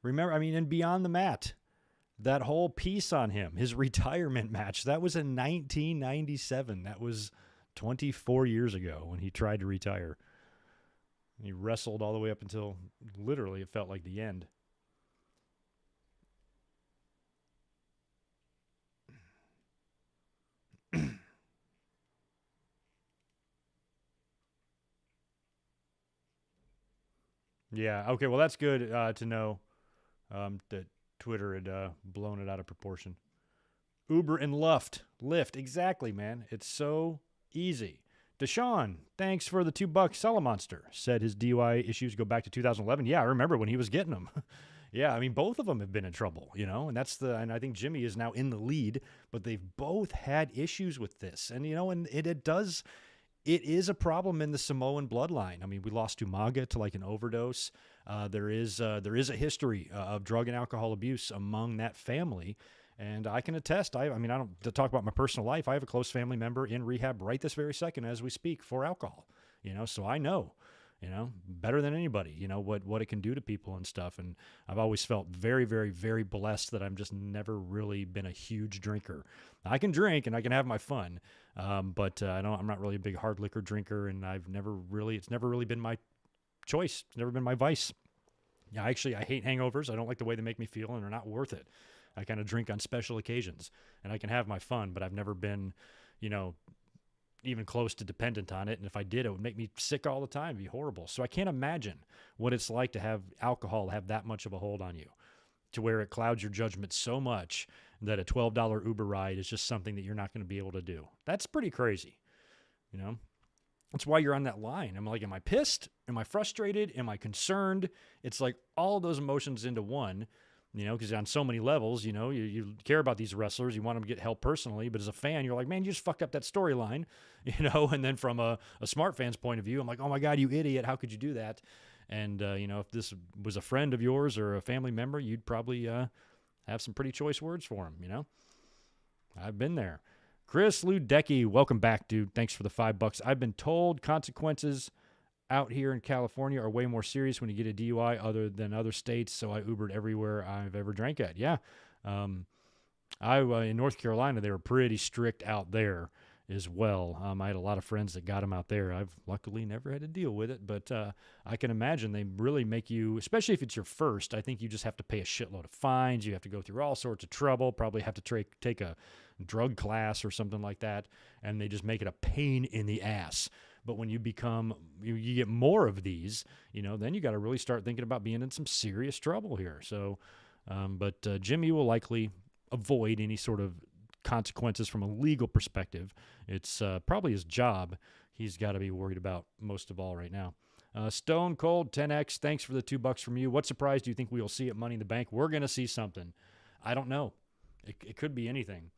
Remember, and Beyond the Mat, that whole piece on him, his retirement match, that was in 1997. That was 24 years ago when he tried to retire. He wrestled all the way up until literally it felt like the end. Yeah, okay, well, that's good to know that Twitter had blown it out of proportion. Uber and Lyft, exactly, man. It's so easy. Deshaun, thanks for the $2. Salamonster said his DUI issues go back to 2011. Yeah, I remember when he was getting them. Yeah, I mean, both of them have been in trouble, and and I think Jimmy is now in the lead, but they've both had issues with this. And, and it is a problem in the Samoan bloodline. I mean, we lost Umaga to like an overdose. There is a history of drug and alcohol abuse among that family. And I can attest, I don't to talk about my personal life. I have a close family member in rehab right this very second as we speak for alcohol, so I know, better than anybody, what it can do to people and stuff. And I've always felt very, very, very blessed that I'm just never really been a huge drinker. I can drink and I can have my fun. But I'm not really a big hard liquor drinker, and it's never really been my choice. It's never been my vice. Yeah, actually, I hate hangovers. I don't like the way they make me feel, and they're not worth it. I kind of drink on special occasions, and I can have my fun, but I've never been, even close to dependent on it. And if I did, it would make me sick all the time. It'd be horrible. So I can't imagine what it's like to have alcohol have that much of a hold on you, to where it clouds your judgment so much that a $12 Uber ride is just something that you're not going to be able to do. That's pretty crazy. That's why you're on that line. I'm like, am I pissed? Am I frustrated? Am I concerned? It's like all of those emotions into one, because on so many levels, you care about these wrestlers. You want them to get help personally. But as a fan, you're like, man, you just fucked up that storyline, And then from a smart fan's point of view, I'm like, oh, my God, you idiot. How could you do that? And, if this was a friend of yours or a family member, you'd probably have some pretty choice words for him, I've been there. Chris Ludecki, welcome back, dude. Thanks for the $5. I've been told consequences out here in California are way more serious when you get a DUI other than other states, so I Ubered everywhere I've ever drank at. Yeah. In North Carolina, they were pretty strict out there as well. I had a lot of friends that got them out there. I've luckily never had to deal with it, but I can imagine they really make you, especially if it's your first, I think you just have to pay a shitload of fines. You have to go through all sorts of trouble, probably have to take a drug class or something like that, and they just make it a pain in the ass. But when you get more of these, then you got to really start thinking about being in some serious trouble here. So, but Jimmy will likely avoid any sort of consequences from a legal perspective. It's probably his job he's got to be worried about most of all right now. Stone Cold 10X, thanks for the $2 from you. What surprise do you think we will see at Money in the Bank? We're going to see something. I don't know. It could be anything.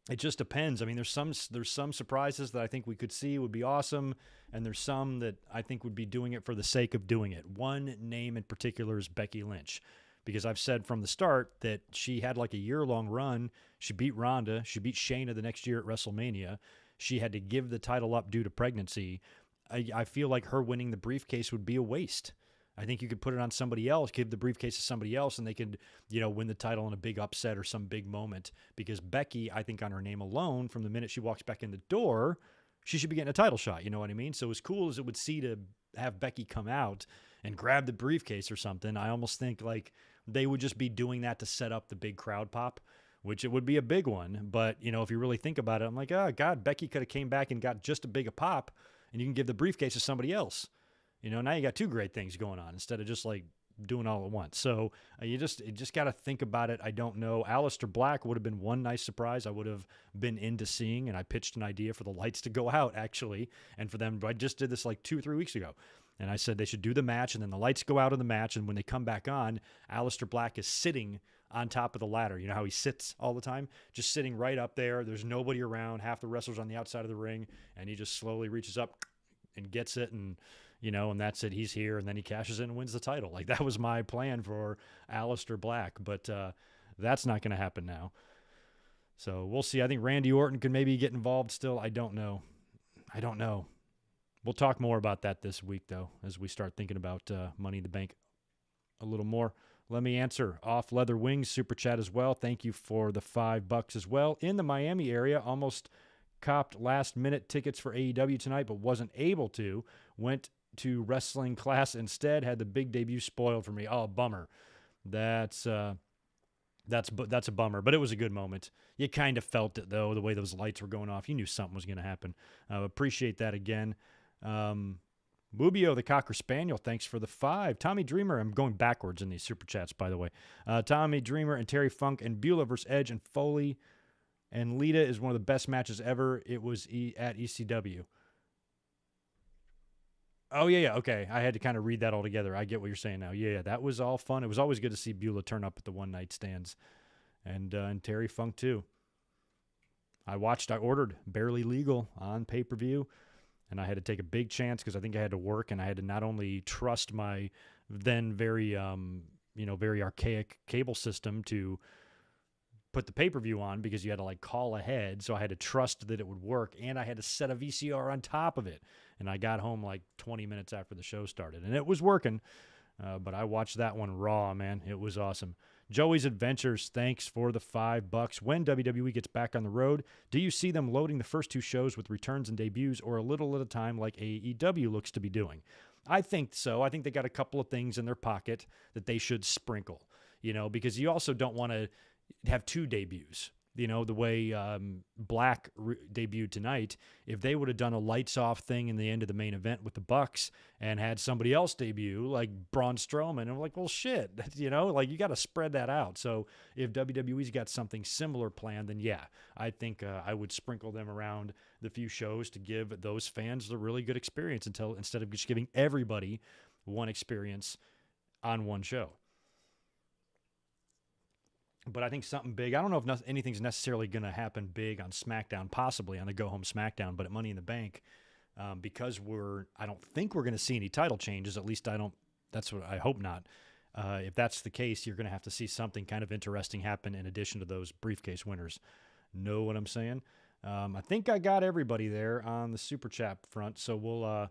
It just depends. I mean, there's some surprises that I think we could see would be awesome, and there's some that I think would be doing it for the sake of doing it. One name in particular is Becky Lynch, because I've said from the start that she had like a year-long run. She beat Ronda. She beat Shayna the next year at WrestleMania. She had to give the title up due to pregnancy. I feel like her winning the briefcase would be a waste. I think you could put it on somebody else, give the briefcase to somebody else, and they could, win the title in a big upset or some big moment. Because Becky, I think on her name alone, from the minute she walks back in the door, she should be getting a title shot. You know what I mean? So as cool as it would have Becky come out and grab the briefcase or something. I almost think like they would just be doing that to set up the big crowd pop, which it would be a big one. But, if you really think about it, I'm like, oh, God, Becky could have came back and got just a big a pop, and you can give the briefcase to somebody else. Now you got two great things going on instead of just like doing all at once. So you just got to think about it. I don't know. Aleister Black would have been one nice surprise I would have been into seeing, and I pitched an idea for the lights to go out, actually, and for them. I just did this like 2 or 3 weeks ago. And I said they should do the match, and then the lights go out in the match, and when they come back on, Aleister Black is sitting on top of the ladder. You know how he sits all the time? Just sitting right up there. There's nobody around. Half the wrestlers on the outside of the ring, and he just slowly reaches up and gets it, and and that's it. He's here, and then he cashes in and wins the title. Like, that was my plan for Aleister Black, but that's not going to happen now. So we'll see. I think Randy Orton could maybe get involved still. I don't know. We'll talk more about that this week, though, as we start thinking about Money in the Bank a little more. Let me answer. Off Leather Wings super chat as well. Thank you for the $5 as well. In the Miami area, almost copped last-minute tickets for AEW tonight, but wasn't able to. Went to wrestling class instead. Had the big debut spoiled for me. Oh, bummer. That's a bummer, but it was a good moment. You kind of felt it, though, the way those lights were going off. You knew something was going to happen. Appreciate that again. Mubio, the Cocker Spaniel, thanks for the 5. Tommy Dreamer, I'm going backwards in these super chats, by the way. Tommy Dreamer and Terry Funk and Beulah versus Edge and Foley and Lita is one of the best matches ever. It was at ECW. Oh, yeah, okay. I had to kind of read that all together. I get what you're saying now. Yeah, that was all fun. It was always good to see Beulah turn up at the one-night stands. And Terry Funk, too. I ordered Barely Legal on pay-per-view, and I had to take a big chance because I think I had to work, and I had to not only trust my then very, very archaic cable system to put the pay-per-view on because you had to like call ahead. So I had to trust that it would work, and I had to set a VCR on top of it. And I got home like 20 minutes after the show started, and it was working. But I watched that one raw, man. It was awesome. Joey's Adventures, thanks for the $5. When WWE gets back on the road, do you see them loading the first 2 shows with returns and debuts, or a little at a time like AEW looks to be doing? I think so. I think they got a couple of things in their pocket that they should sprinkle, because you also don't want to have 2 debuts. The way Black debuted tonight, if they would have done a lights off thing in the end of the main event with the Bucks and had somebody else debut like Braun Strowman, I'm like, well, shit, you got to spread that out. So if WWE's got something similar planned, then yeah, I think I would sprinkle them around the few shows to give those fans the really good experience instead of just giving everybody one experience on one show. But I think something big, I don't know if anything's necessarily going to happen big on SmackDown, possibly on the Go Home SmackDown, but at Money in the Bank, because I don't think we're going to see any title changes. At least that's what I hope not. If that's the case, you're going to have to see something kind of interesting happen in addition to those briefcase winners. Know what I'm saying? I think I got everybody there on the super chat front, so we'll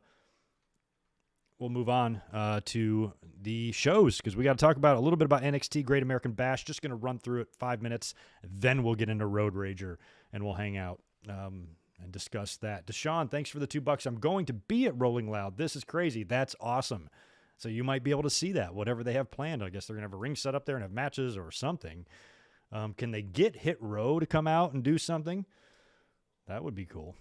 move on to the shows because we got to talk about a little bit about NXT Great American Bash. Just going to run through it 5 minutes. Then we'll get into Road Rager and we'll hang out and discuss that. Deshaun, thanks for the $2. I'm going to be at Rolling Loud. This is crazy. That's awesome. So you might be able to see that, whatever they have planned. I guess they're going to have a ring set up there and have matches or something. Can they get Hit Row to come out and do something? That would be cool.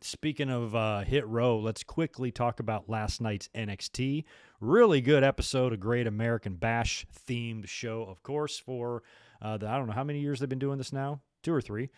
Speaking of Hit Row, let's quickly talk about last night's NXT. Really good episode, a Great American Bash themed show, of course, for I don't know how many years they've been doing this now, 2 or 3.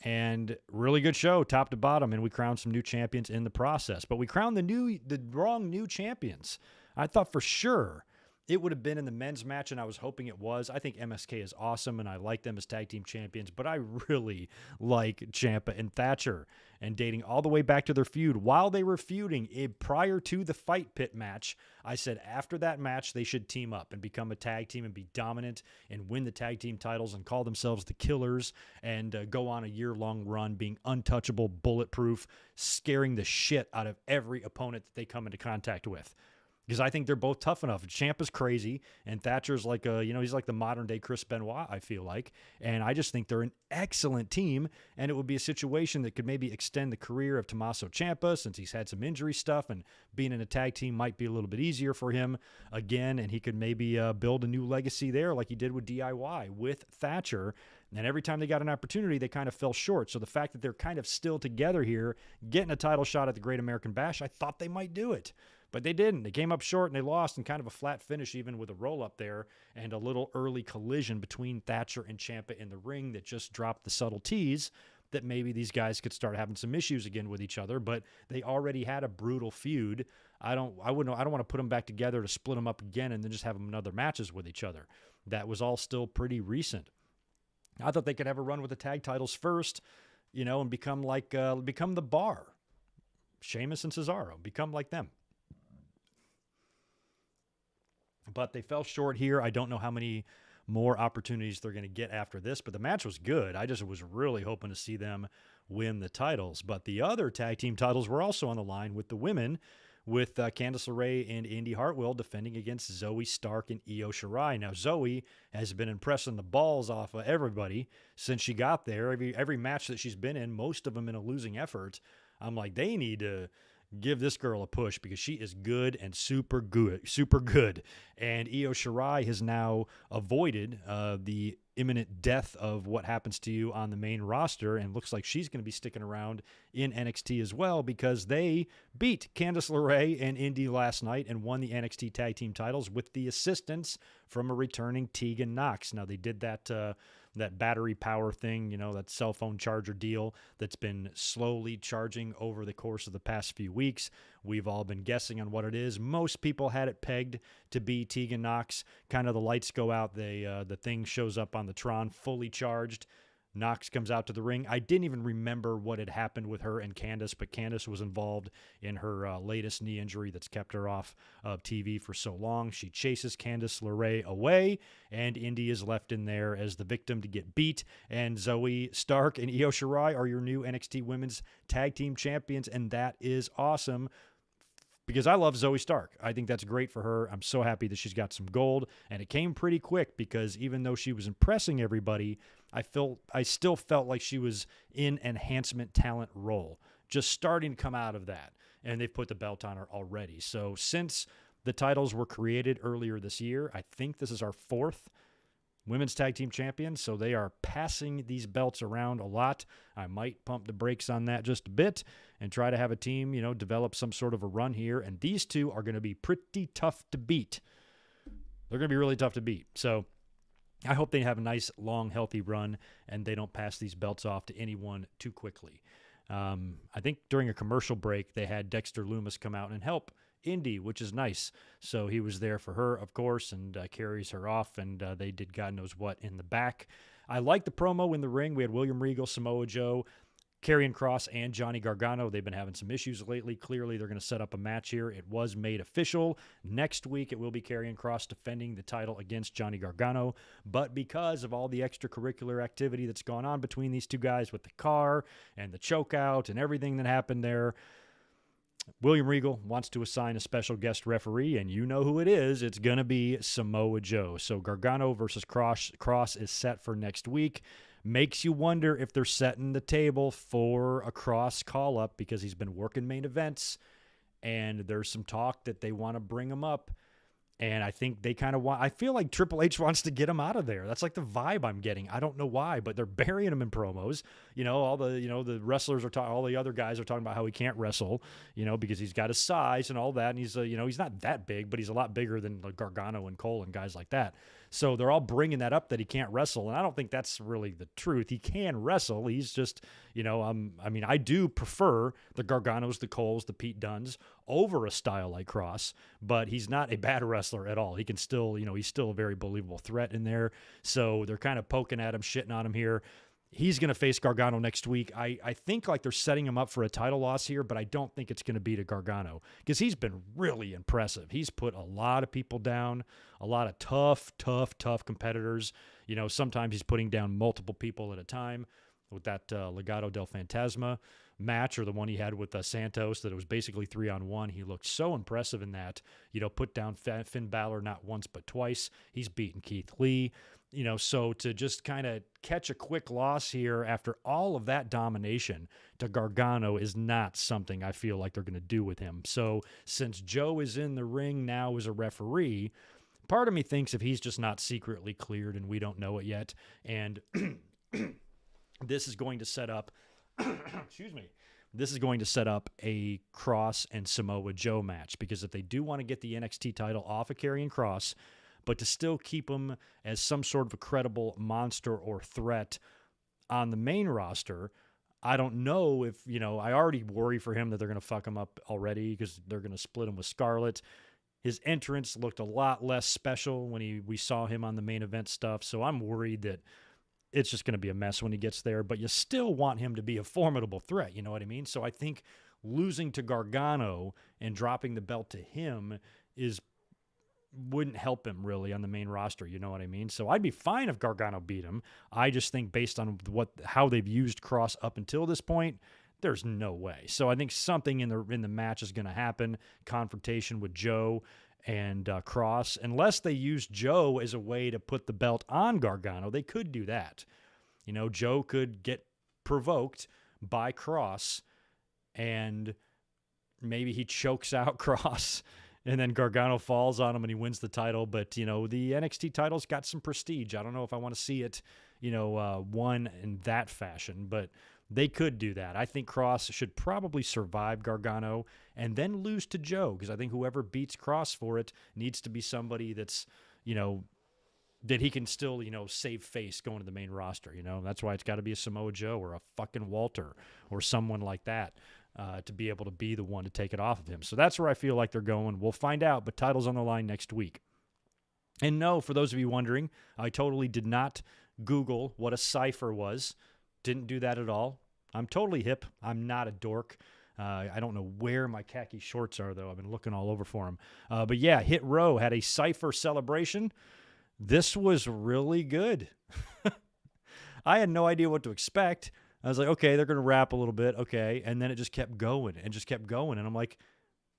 And really good show, top to bottom, and we crowned some new champions in the process. But we crowned the wrong new champions. I thought for sure it would have been in the men's match, and I was hoping it was. I think MSK is awesome, and I like them as tag team champions, but I really like Ciampa and Thatcher, and dating all the way back to their feud. While they were feuding, prior to the Fight Pit match, I said after that match, they should team up and become a tag team and be dominant and win the tag team titles and call themselves the Killers and go on a year-long run being untouchable, bulletproof, scaring the shit out of every opponent that they come into contact with. because I think they're both tough enough. Ciampa's crazy, and Thatcher's like he's like the modern day Chris Benoit, I feel like. And I just think they're an excellent team, and it would be a situation that could maybe extend the career of Tommaso Ciampa, since he's had some injury stuff, and being in a tag team might be a little bit easier for him again, and he could maybe build a new legacy there like he did with DIY with Thatcher. And every time they got an opportunity, they kind of fell short. So the fact that they're kind of still together here, getting a title shot at the Great American Bash, I thought they might do it. But they didn't. They came up short and they lost, and kind of a flat finish, even with a roll-up there and a little early collision between Thatcher and Ciampa in the ring that just dropped the subtle tease that maybe these guys could start having some issues again with each other. But they already had a brutal feud. I don't want to put them back together to split them up again and then just have them in other matches with each other. That was all still pretty recent. I thought they could have a run with the tag titles first, and become the Bar. Sheamus and Cesaro, become like them. But they fell short here. I don't know how many more opportunities they're going to get after this, but the match was good. I just was really hoping to see them win the titles. But the other tag team titles were also on the line with the women, with Candice LeRae and Indy Hartwell defending against Zoe Stark and Io Shirai. Now, Zoe has been impressing the balls off of everybody since she got there. Every match that she's been in, most of them in a losing effort. I'm like, they need to give this girl a push because she is good and super good. And Io Shirai has now avoided the imminent death of what happens to you on the main roster, and looks like she's going to be sticking around in NXT as well, because they beat Candice LeRae and Indy last night and won the NXT tag team titles with the assistance from a returning Tegan Nox. Now, they did that battery power thing, that cell phone charger deal that's been slowly charging over the course of the past few weeks. We've all been guessing on what it is. Most people had it pegged to be Tegan Nox. Kind of the lights go out, the thing shows up on the Tron fully charged. Nox comes out to the ring. I didn't even remember what had happened with her and Candice, but Candice was involved in her latest knee injury that's kept her off of TV for so long. She chases Candice LeRae away, and Indy is left in there as the victim to get beat. And Zoe Stark and Io Shirai are your new NXT Women's Tag Team Champions, and that is awesome, because I love Zoe Stark. I think that's great for her. I'm so happy that she's got some gold, and it came pretty quick, because even though she was impressing everybody, I still felt like she was in enhancement talent role, just starting to come out of that, and they've put the belt on her already. So since the titles were created earlier this year, I think this is our fourth Women's Tag Team Champion, so they are passing these belts around a lot. I might pump the brakes on that just a bit and try to have a team, develop some sort of a run here, and these two are going to be pretty tough to beat. They're going to be really tough to beat. So I hope they have a nice, long, healthy run, and they don't pass these belts off to anyone too quickly. I think during a commercial break, they had Dexter Lumis come out and help Indy, which is nice. So he was there for her, of course, and carries her off, and they did God knows what in the back. I like the promo in the ring. We had William Regal, Samoa Joe, Karrion Kross, and Johnny Gargano. They've been having some issues lately. Clearly, they're going to set up a match here. It was made official. Next week, it will be Karrion Kross defending the title against Johnny Gargano. But because of all the extracurricular activity that's gone on between these two guys with the car and the chokeout and everything that happened there, William Regal wants to assign a special guest referee, and you know who it is. It's going to be Samoa Joe. So Gargano versus Kross is set for next week. Makes you wonder if they're setting the table for a Kross call-up, because he's been working main events, and there's some talk that they want to bring him up. And I think they kind of want, I feel like Triple H wants to get him out of there. That's like the vibe I'm getting. I don't know why, but they're burying him in promos. All the wrestlers are talking, all the other guys are talking about how he can't wrestle, because he's got his size and all that. And he's, he's not that big, but he's a lot bigger than Gargano and Cole and guys like that. So they're all bringing that up, that he can't wrestle. And I don't think that's really the truth. He can wrestle. He's just, I do prefer the Garganos, the Coles, the Pete Dunnes over a style like Kross, but he's not a bad wrestler at all. He can still, he's still a very believable threat in there. So they're kind of poking at him, shitting on him here. He's going to face Gargano next week. I think like they're setting him up for a title loss here, but I don't think it's going to be to Gargano, because he's been really impressive. He's put a lot of people down, a lot of tough competitors. Sometimes he's putting down multiple people at a time with that Legado del Fantasma. match, or the one he had with Santos, that it was basically 3-on-1. He looked so impressive in that. Put down Finn Balor not once but twice. He's beaten Keith Lee. So to just kind of catch a quick loss here after all of that domination to Gargano is not something I feel like they're going to do with him. So since Joe is in the ring now as a referee, part of me thinks if he's just not secretly cleared and we don't know it yet, and this is going to set up, excuse me, this is going to set up a Cross and Samoa Joe match, because if they do want to get the NXT title off of Karrion Kross, but to still keep him as some sort of a credible monster or threat on the main roster, I don't know if, I already worry for him that they're going to fuck him up already because they're going to split him with Scarlett. His entrance looked a lot less special when we saw him on the main event stuff, so I'm worried that it's just going to be a mess when he gets there, but you still want him to be a formidable threat, you know what I mean? So I think losing to Gargano and dropping the belt to him wouldn't help him really on the main roster, you know what I mean? So I'd be fine if Gargano beat him. I just think based on how they've used Cross up until this point, there's no way. So I think something in the match is going to happen, confrontation with Joe and Cross. Unless they use Joe as a way to put the belt on Gargano, they could do that. Joe could get provoked by Cross and maybe he chokes out Cross and then Gargano falls on him and he wins the title. But, the NXT title's got some prestige. I don't know if I want to see it, won in that fashion, but they could do that. I think Cross should probably survive Gargano and then lose to Joe, because I think whoever beats Cross for it needs to be somebody that's, that he can still, save face going to the main roster. That's why it's got to be a Samoa Joe or a fucking Walter or someone like that. To be able to be the one to take it off of him. So that's where I feel like they're going. We'll find out, but title's on the line next week. And no, for those of you wondering, I totally did not Google what a cipher was. Didn't do that at all. I'm totally hip. I'm not a dork. I don't know where my khaki shorts are, though. I've been looking all over for them. But yeah, Hit Row had a cipher celebration. This was really good. I had no idea what to expect. I was like, okay, they're going to rap a little bit. Okay. And then it just kept going and just kept going. And I'm like,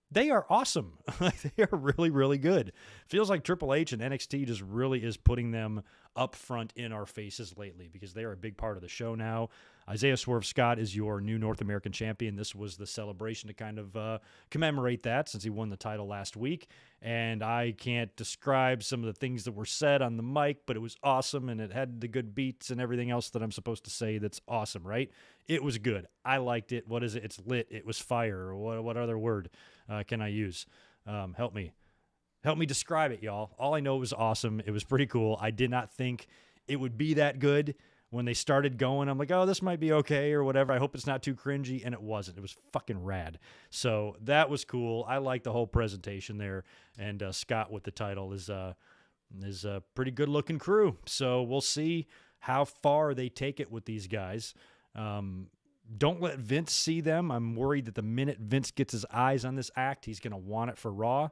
they are awesome. They are really, really good. Feels like Triple H and NXT just really is putting them up front in our faces lately, because they are a big part of the show now. Isaiah Swerve Scott is your new North American champion. This was the celebration to kind of commemorate that, since he won the title last week. And I can't describe some of the things that were said on the mic, but it was awesome, and it had the good beats and everything else that I'm supposed to say that's awesome, right? It was good. I liked it. What is it? It's lit. It was fire. What other word can I use? Help me. Help me describe it, y'all. All I know, it was awesome. It was pretty cool. I did not think it would be that good. When they started going, I'm like, oh, this might be okay or whatever. I hope it's not too cringy. And it wasn't. It was fucking rad. So that was cool. I like the whole presentation there. And Scott with the title is a pretty good looking crew. So we'll see how far they take it with these guys. Don't let Vince see them. I'm worried that the minute Vince gets his eyes on this act, he's going to want it for Raw.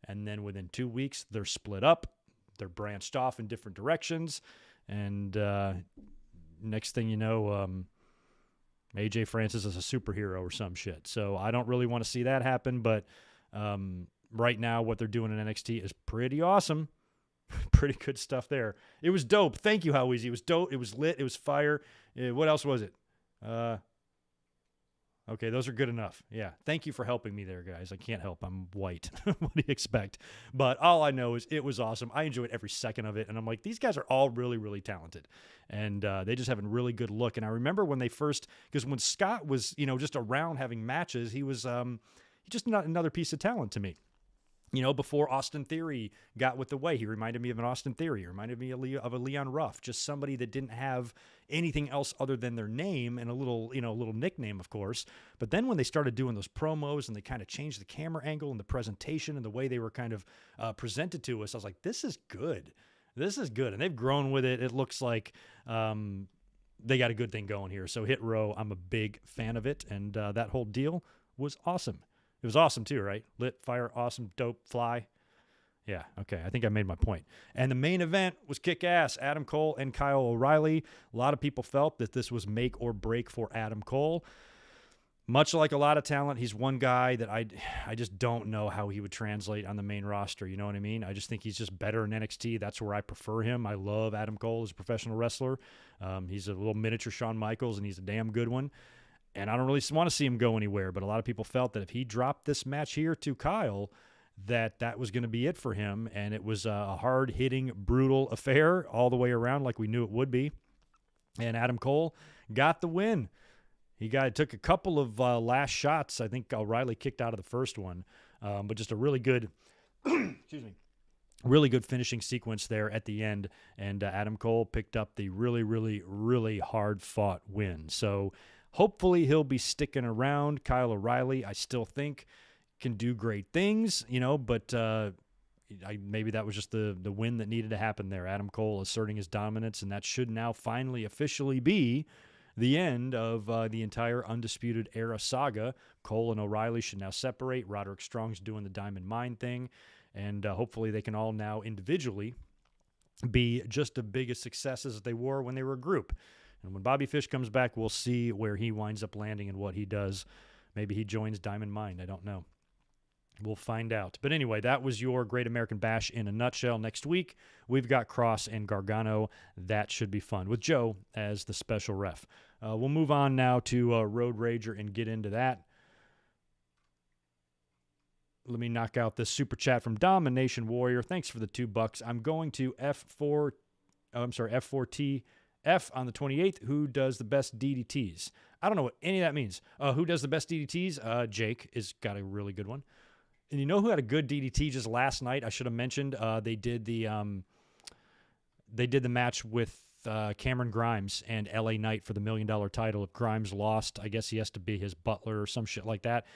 And then within 2 weeks, they're split up. They're branched off in different directions. And next thing you know, AJ Francis is a superhero or some shit. So I don't really want to see that happen. But right now, what they're doing in NXT is pretty awesome. Pretty good stuff there. It was dope. Thank you, How Easy. It was dope. It was lit. It was fire. What else was it? Okay, those are good enough. Yeah, thank you for helping me there, guys. I can't help. I'm white. What do you expect? But all I know is it was awesome. I enjoyed every second of it, and I'm like, these guys are all really, really talented, and they just have a really good look. And I remember when they first, because when Scott was, just around having matches, he was just not another piece of talent to me. Before Austin Theory got with the way, he reminded me of an Austin Theory. He reminded me of a Leon Ruff, just somebody that didn't have anything else other than their name and a little nickname, of course. But then when they started doing those promos and they kind of changed the camera angle and the presentation and the way they were kind of presented to us, I was like, this is good. This is good. And they've grown with it. It looks like they got a good thing going here. So Hit Row, I'm a big fan of it. And that whole deal was awesome. It was awesome too, right? Lit, fire, awesome, dope, fly. Yeah, okay, I think I made my point. And the main event was kick-ass. Adam Cole and Kyle O'Reilly. A lot of people felt that this was make or break for Adam Cole. much like a lot of talent, he's one guy that I just don't know how he would translate on the main roster. You know what I mean? I just think he's just better in NXT. That's where I prefer him. I love Adam Cole as a professional wrestler. He's a little miniature Shawn Michaels, and he's a damn good one. And I don't really want to see him go anywhere, but a lot of people felt that if he dropped this match here to Kyle, that was going to be it for him. And it was a hard-hitting, brutal affair all the way around like we knew it would be. And Adam Cole got the win. He took a couple of last shots. I think O'Reilly kicked out of the first one, but just a really good, excuse me, really good finishing sequence there at the end. And Adam Cole picked up the really, really, really hard-fought win. So hopefully he'll be sticking around. Kyle O'Reilly, I still think, can do great things, but maybe that was just the win that needed to happen there. Adam Cole asserting his dominance, and that should now finally officially be the end of the entire Undisputed Era saga. Cole and O'Reilly should now separate. Roderick Strong's doing the Diamond Mine thing, and hopefully they can all now individually be just as big a successes as they were when they were a group. And when Bobby Fish comes back, we'll see where he winds up landing and what he does. Maybe he joins Diamond Mine. I don't know. We'll find out. But anyway, that was your Great American Bash in a nutshell. Next week, we've got Cross and Gargano. That should be fun, with Joe as the special ref. We'll move on now to Road Rager and get into that. Let me knock out this super chat from Domination Warrior. Thanks for the $2. I'm going to F4T F on the 28th. Who does the best DDTs? I don't know what any of that means. Who does the best DDTs? Jake has got a really good one. And you know who had a good DDT just last night? I should have mentioned. They did the match with Cameron Grimes and LA Knight for the $1 million title. If Grimes lost, I guess he has to be his butler or some shit like that.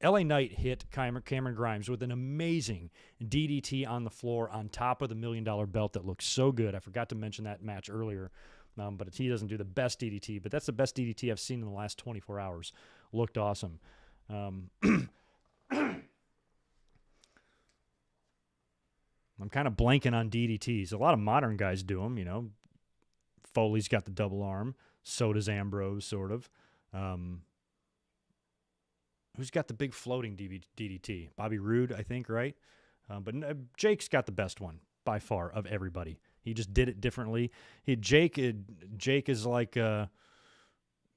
LA Knight hit Cameron Grimes with an amazing DDT on the floor on top of the $1 million belt that looked so good. I forgot to mention that match earlier, but he doesn't do the best DDT, but that's the best DDT I've seen in the last 24 hours. Looked awesome. I'm kind of blanking on DDTs. A lot of modern guys do them, Foley's got the double arm. So does Ambrose, sort of. Who's got the big floating DDT? Bobby Roode, I think, right? But Jake's got the best one, by far, of everybody. He just did it differently. Jake is like a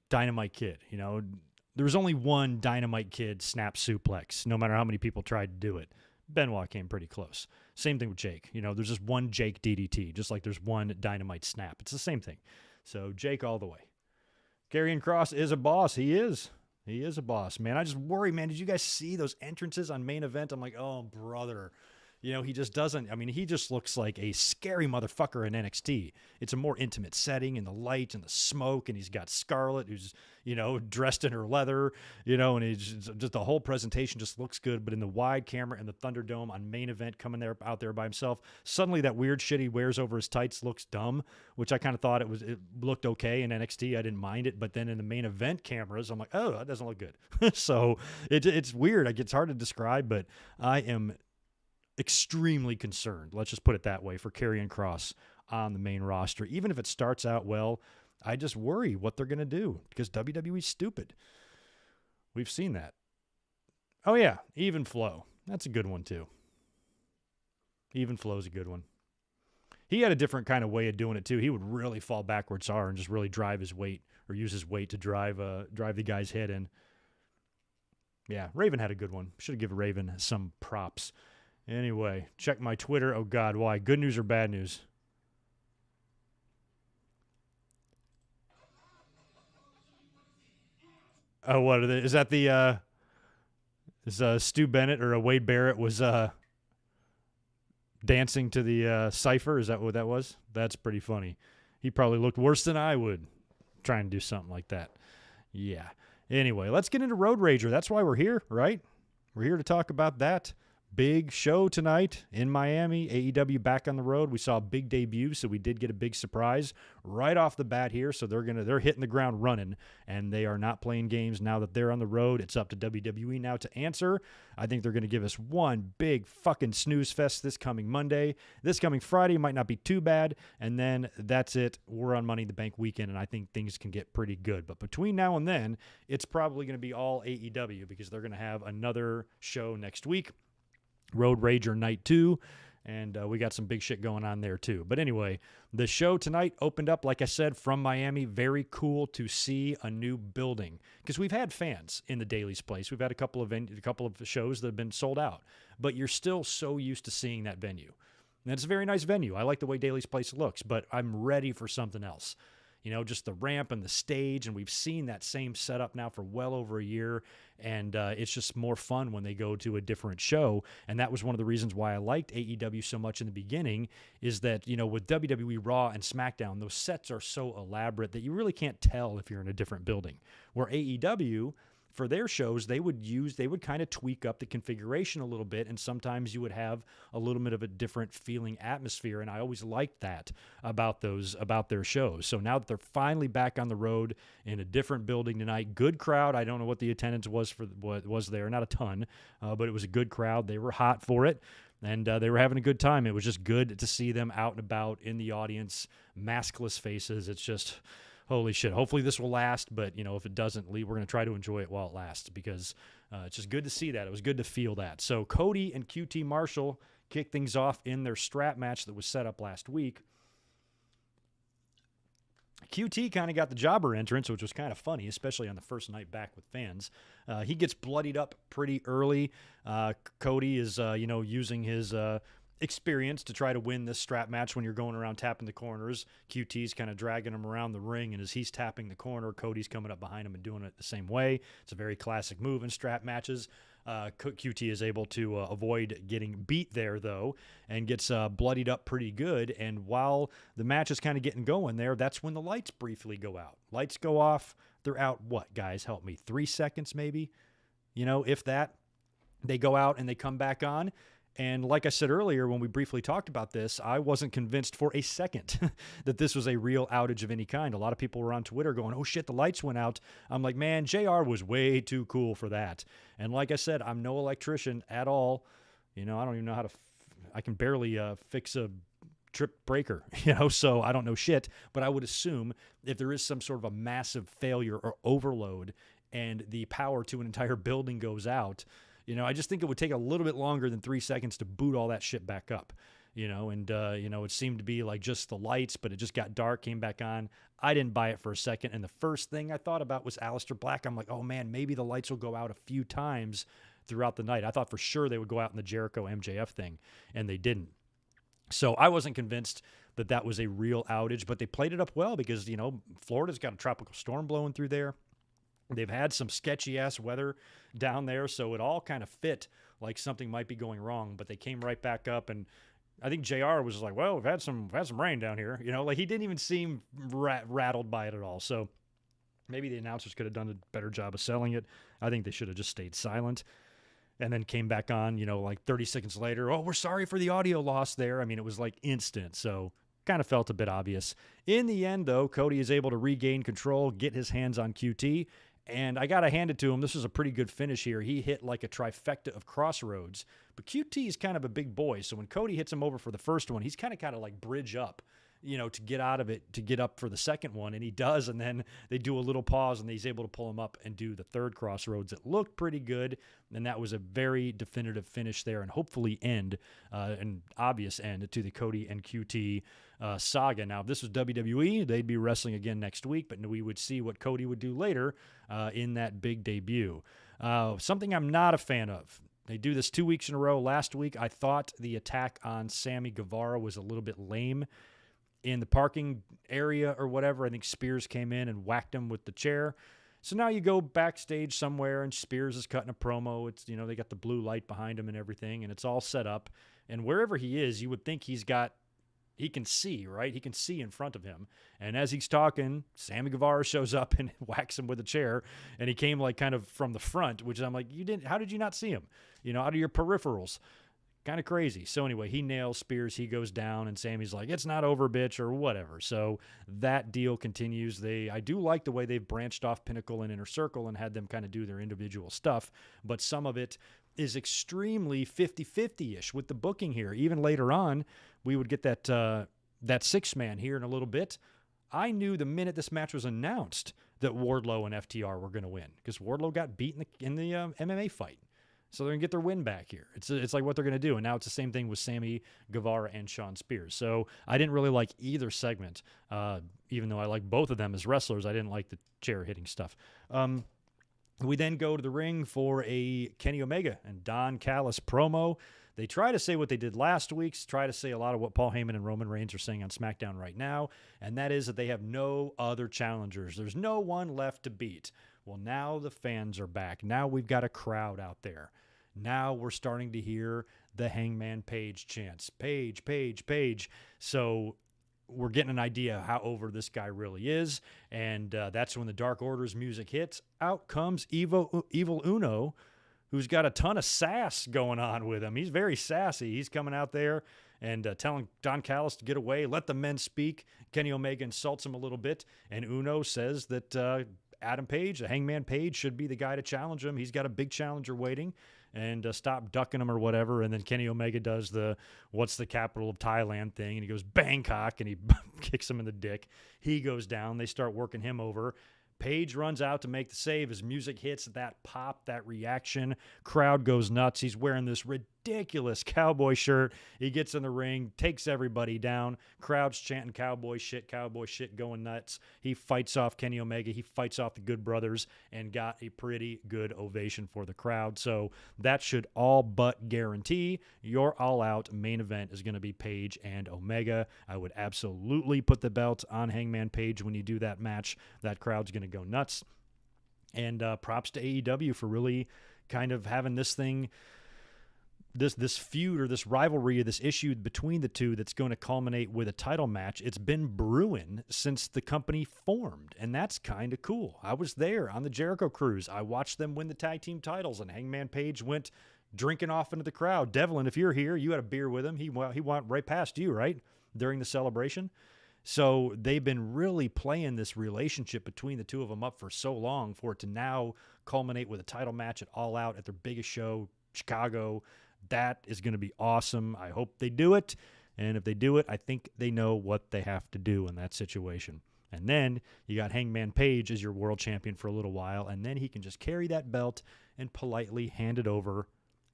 Dynamite Kid, There was only one Dynamite Kid snap suplex, no matter how many people tried to do it. Benoit came pretty close. Same thing with Jake. There's just one Jake DDT, just like there's one Dynamite snap. It's the same thing. So Jake all the way. Karrion Kross is a boss. He is. He is a boss, man. I just worry, man. Did you guys see those entrances on main event? I'm like, oh, brother. He just doesn't. I mean, he just looks like a scary motherfucker in NXT. It's a more intimate setting and the light and the smoke, and he's got Scarlett, who's, dressed in her leather, and he's just the whole presentation just looks good. But in the wide camera and the Thunderdome on main event coming out there by himself, suddenly that weird shit he wears over his tights looks dumb, which I kind of thought it looked okay in NXT. I didn't mind it, but then in the main event cameras, I'm like, oh, that doesn't look good. So it's weird. It's hard to describe, but I am extremely concerned, let's just put it that way, for Karrion Kross on the main roster. Even if it starts out well, I just worry what they're going to do because WWE's stupid. We've seen that. Oh, yeah, Even Flow. That's a good one, too. Even Flow's a good one. He had a different kind of way of doing it, too. He would really fall backwards hard and just really drive his weight or use his weight to drive the guy's head in. Yeah, Raven had a good one. Should have given Raven some props. Anyway, check my Twitter. Oh, God, why? Good news or bad news? Oh, what are they? Is that the is Stu Bennett or Wade Barrett was dancing to the Cypher? Is that what that was? That's pretty funny. He probably looked worse than I would trying to do something like that. Yeah. Anyway, let's get into Road Rager. That's why we're here, right? We're here to talk about that. big show tonight in Miami. AEW back on the road. We saw a big debut, so we did get a big surprise right off the bat here. So they're hitting the ground running, and they are not playing games now that they're on the road. It's up to WWE now to answer. I think they're going to give us one big fucking snooze fest this coming Monday. This coming Friday might not be too bad, and then that's it. We're on Money in the Bank weekend, and I think things can get pretty good. But between now and then, it's probably going to be all AEW because they're going to have another show next week. Road Rager Night 2, and we got some big shit going on there too. But anyway, the show tonight opened up, like I said, from Miami. Very cool to see a new building because we've had fans in the Daily's Place. We've had a couple of shows that have been sold out, but you're still so used to seeing that venue. And it's a very nice venue. I like the way Daily's Place looks, but I'm ready for something else. You know, just the ramp and the stage, and we've seen that same setup now for well over a year, and it's just more fun when they go to a different show, and that was one of the reasons why I liked AEW so much in the beginning, is that, you know, with WWE Raw and SmackDown, those sets are so elaborate that you really can't tell if you're in a different building, where AEW, for their shows, they would kind of tweak up the configuration a little bit, and sometimes you would have a little bit of a different feeling atmosphere, and I always liked that about their shows. So now that they're finally back on the road in a different building tonight, good crowd. I don't know what the attendance was for what was there, not a ton, but it was a good crowd. They were hot for it. And they were having a good time. It was just good to see them out and about in the audience, maskless faces. It's just... holy shit. Hopefully this will last, but, you know, if it doesn't, we're going to try to enjoy it while it lasts because it's just good to see that. It was good to feel that. So Cody and QT Marshall kicked things off in their strap match that was set up last week. QT kind of got the jobber entrance, which was kind of funny, especially on the first night back with fans. He gets bloodied up pretty early. Cody is, using his... experience to try to win this strap match when you're going around tapping the corners. QT's kind of dragging him around the ring, and as he's tapping the corner, Cody's coming up behind him and doing it the same way. It's a very classic move in strap matches. QT is able to avoid getting beat there, though, and gets bloodied up pretty good. And while the match is kind of getting going there, that's when the lights briefly go out. Lights go off. They're out, what, guys? Help me. 3 seconds, maybe? You know, if that. They go out and they come back on. And like I said earlier, when we briefly talked about this, I wasn't convinced for a second that this was a real outage of any kind. A lot of people were on Twitter going, oh shit, the lights went out. I'm like, man, JR was way too cool for that. And like I said, I'm no electrician at all. You know, I don't even know how to, I can barely fix a trip breaker, so I don't know shit. But I would assume if there is some sort of a massive failure or overload and the power to an entire building goes out, I just think it would take a little bit longer than 3 seconds to boot all that shit back up, and it seemed to be like just the lights, but it just got dark, came back on. I didn't buy it for a second. And the first thing I thought about was Aleister Black. I'm like, oh man, maybe the lights will go out a few times throughout the night. I thought for sure they would go out in the Jericho MJF thing, and they didn't. So I wasn't convinced that that was a real outage, but they played it up well because, Florida's got a tropical storm blowing through there. They've had some sketchy-ass weather down there, so it all kind of fit like something might be going wrong, but they came right back up, and I think JR was like, well, we've had some rain down here. Like he didn't even seem rattled by it at all, so maybe the announcers could have done a better job of selling it. I think they should have just stayed silent and then came back on, like 30 seconds later, oh, we're sorry for the audio loss there. I mean, it was like instant, so kind of felt a bit obvious. In the end, though, Cody is able to regain control, get his hands on QT, and I got to hand it to him. This was a pretty good finish here. He hit like a trifecta of crossroads. But QT is kind of a big boy. So when Cody hits him over for the first one, he's kind of like bridge up, to get out of it, to get up for the second one. And he does. And then they do a little pause, and he's able to pull him up and do the third crossroads. It looked pretty good. And that was a very definitive finish there, and hopefully an obvious end to the Cody and QT saga. Now, if this was WWE, they'd be wrestling again next week, but we would see what Cody would do later in that big debut. Something I'm not a fan of. They do this 2 weeks in a row. Last week, I thought the attack on Sammy Guevara was a little bit lame. In the parking area or whatever, I think Spears came in and whacked him with the chair. So now you go backstage somewhere, and Spears is cutting a promo. It's, they got the blue light behind him and everything, and it's all set up. And wherever he is, you would think he can see, right? He can see in front of him. And as he's talking, Sammy Guevara shows up and whacks him with a chair. And he came like kind of from the front, which I'm like, how did you not see him? Out of your peripherals. Kind of crazy. So anyway, he nails Spears. He goes down, and Sammy's like, it's not over, bitch, or whatever. So that deal continues. I do like the way they've branched off Pinnacle and Inner Circle and had them kind of do their individual stuff, but some of it is extremely 50-50-ish with the booking here. Even later on, we would get that six-man here in a little bit. I knew the minute this match was announced that Wardlow and FTR were going to win because Wardlow got beat in the MMA fight. So they're going to get their win back here. It's like what they're going to do. And now it's the same thing with Sammy Guevara and Shawn Spears. So I didn't really like either segment. Even though I like both of them as wrestlers, I didn't like the chair hitting stuff. We then go to the ring for a Kenny Omega and Don Callis promo. They try to say what they did last week, try to say a lot of what Paul Heyman and Roman Reigns are saying on SmackDown right now, and that is that they have no other challengers. There's no one left to beat. Well, now the fans are back. Now we've got a crowd out there. Now we're starting to hear the Hangman Page chants. Page, Page, Page. So we're getting an idea how over this guy really is, and that's when the Dark Order's music hits. Out comes Evil Uno, who's got a ton of sass going on with him. He's very sassy. He's coming out there and telling Don Callis to get away, let the men speak. Kenny Omega insults him a little bit, and Uno says that Adam Page, the Hangman Page, should be the guy to challenge him. He's got a big challenger waiting, and stop ducking him or whatever. And then Kenny Omega does the what's the capital of Thailand thing, and he goes Bangkok, and he kicks him in the dick. He goes down. They start working him over. Page runs out to make the save. His music hits, that pop, that reaction. Crowd goes nuts. He's wearing this ridiculous cowboy shirt. He gets in the ring, takes everybody down. Crowd's chanting cowboy shit, going nuts. He fights off Kenny Omega. He fights off the Good Brothers and got a pretty good ovation for the crowd. So that should all but guarantee your all-out main event is going to be Page and Omega. I would absolutely put the belt on Hangman Page when you do that match. That crowd's going to go nuts. And props to AEW for really kind of having this thing, this feud or this rivalry or this issue between the two that's going to culminate with a title match. It's been brewing since the company formed, and that's kind of cool. I was there on the Jericho cruise. I watched them win the tag team titles, and Hangman Page went drinking off into the crowd. Devlin, if you're here, you had a beer with him. He went right past you, right, during the celebration. So they've been really playing this relationship between the two of them up for so long for it to now culminate with a title match at All Out at their biggest show, Chicago. That is going to be awesome. I hope they do it. And if they do it, I think they know what they have to do in that situation. And then you got Hangman Page as your world champion for a little while, and then he can just carry that belt and politely hand it over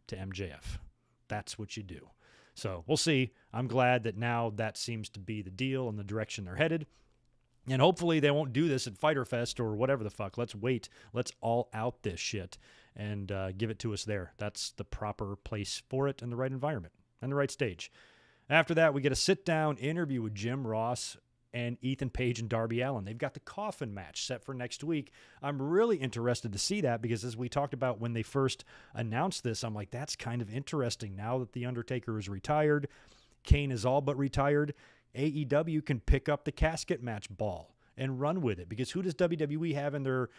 to MJF. That's what you do. So we'll see. I'm glad that now that seems to be the deal and the direction they're headed. And hopefully they won't do this at Fyter Fest or whatever the fuck. Let's wait. Let's all out this shit and give it to us there. That's the proper place for it and the right environment and the right stage. After that, we get a sit-down interview with Jim Ross and Ethan Page and Darby Allin. They've got the coffin match set for next week. I'm really interested to see that because as we talked about when they first announced this, I'm like, that's kind of interesting. Now that The Undertaker is retired, Kane is all but retired, AEW can pick up the casket match ball and run with it because who does WWE have in their,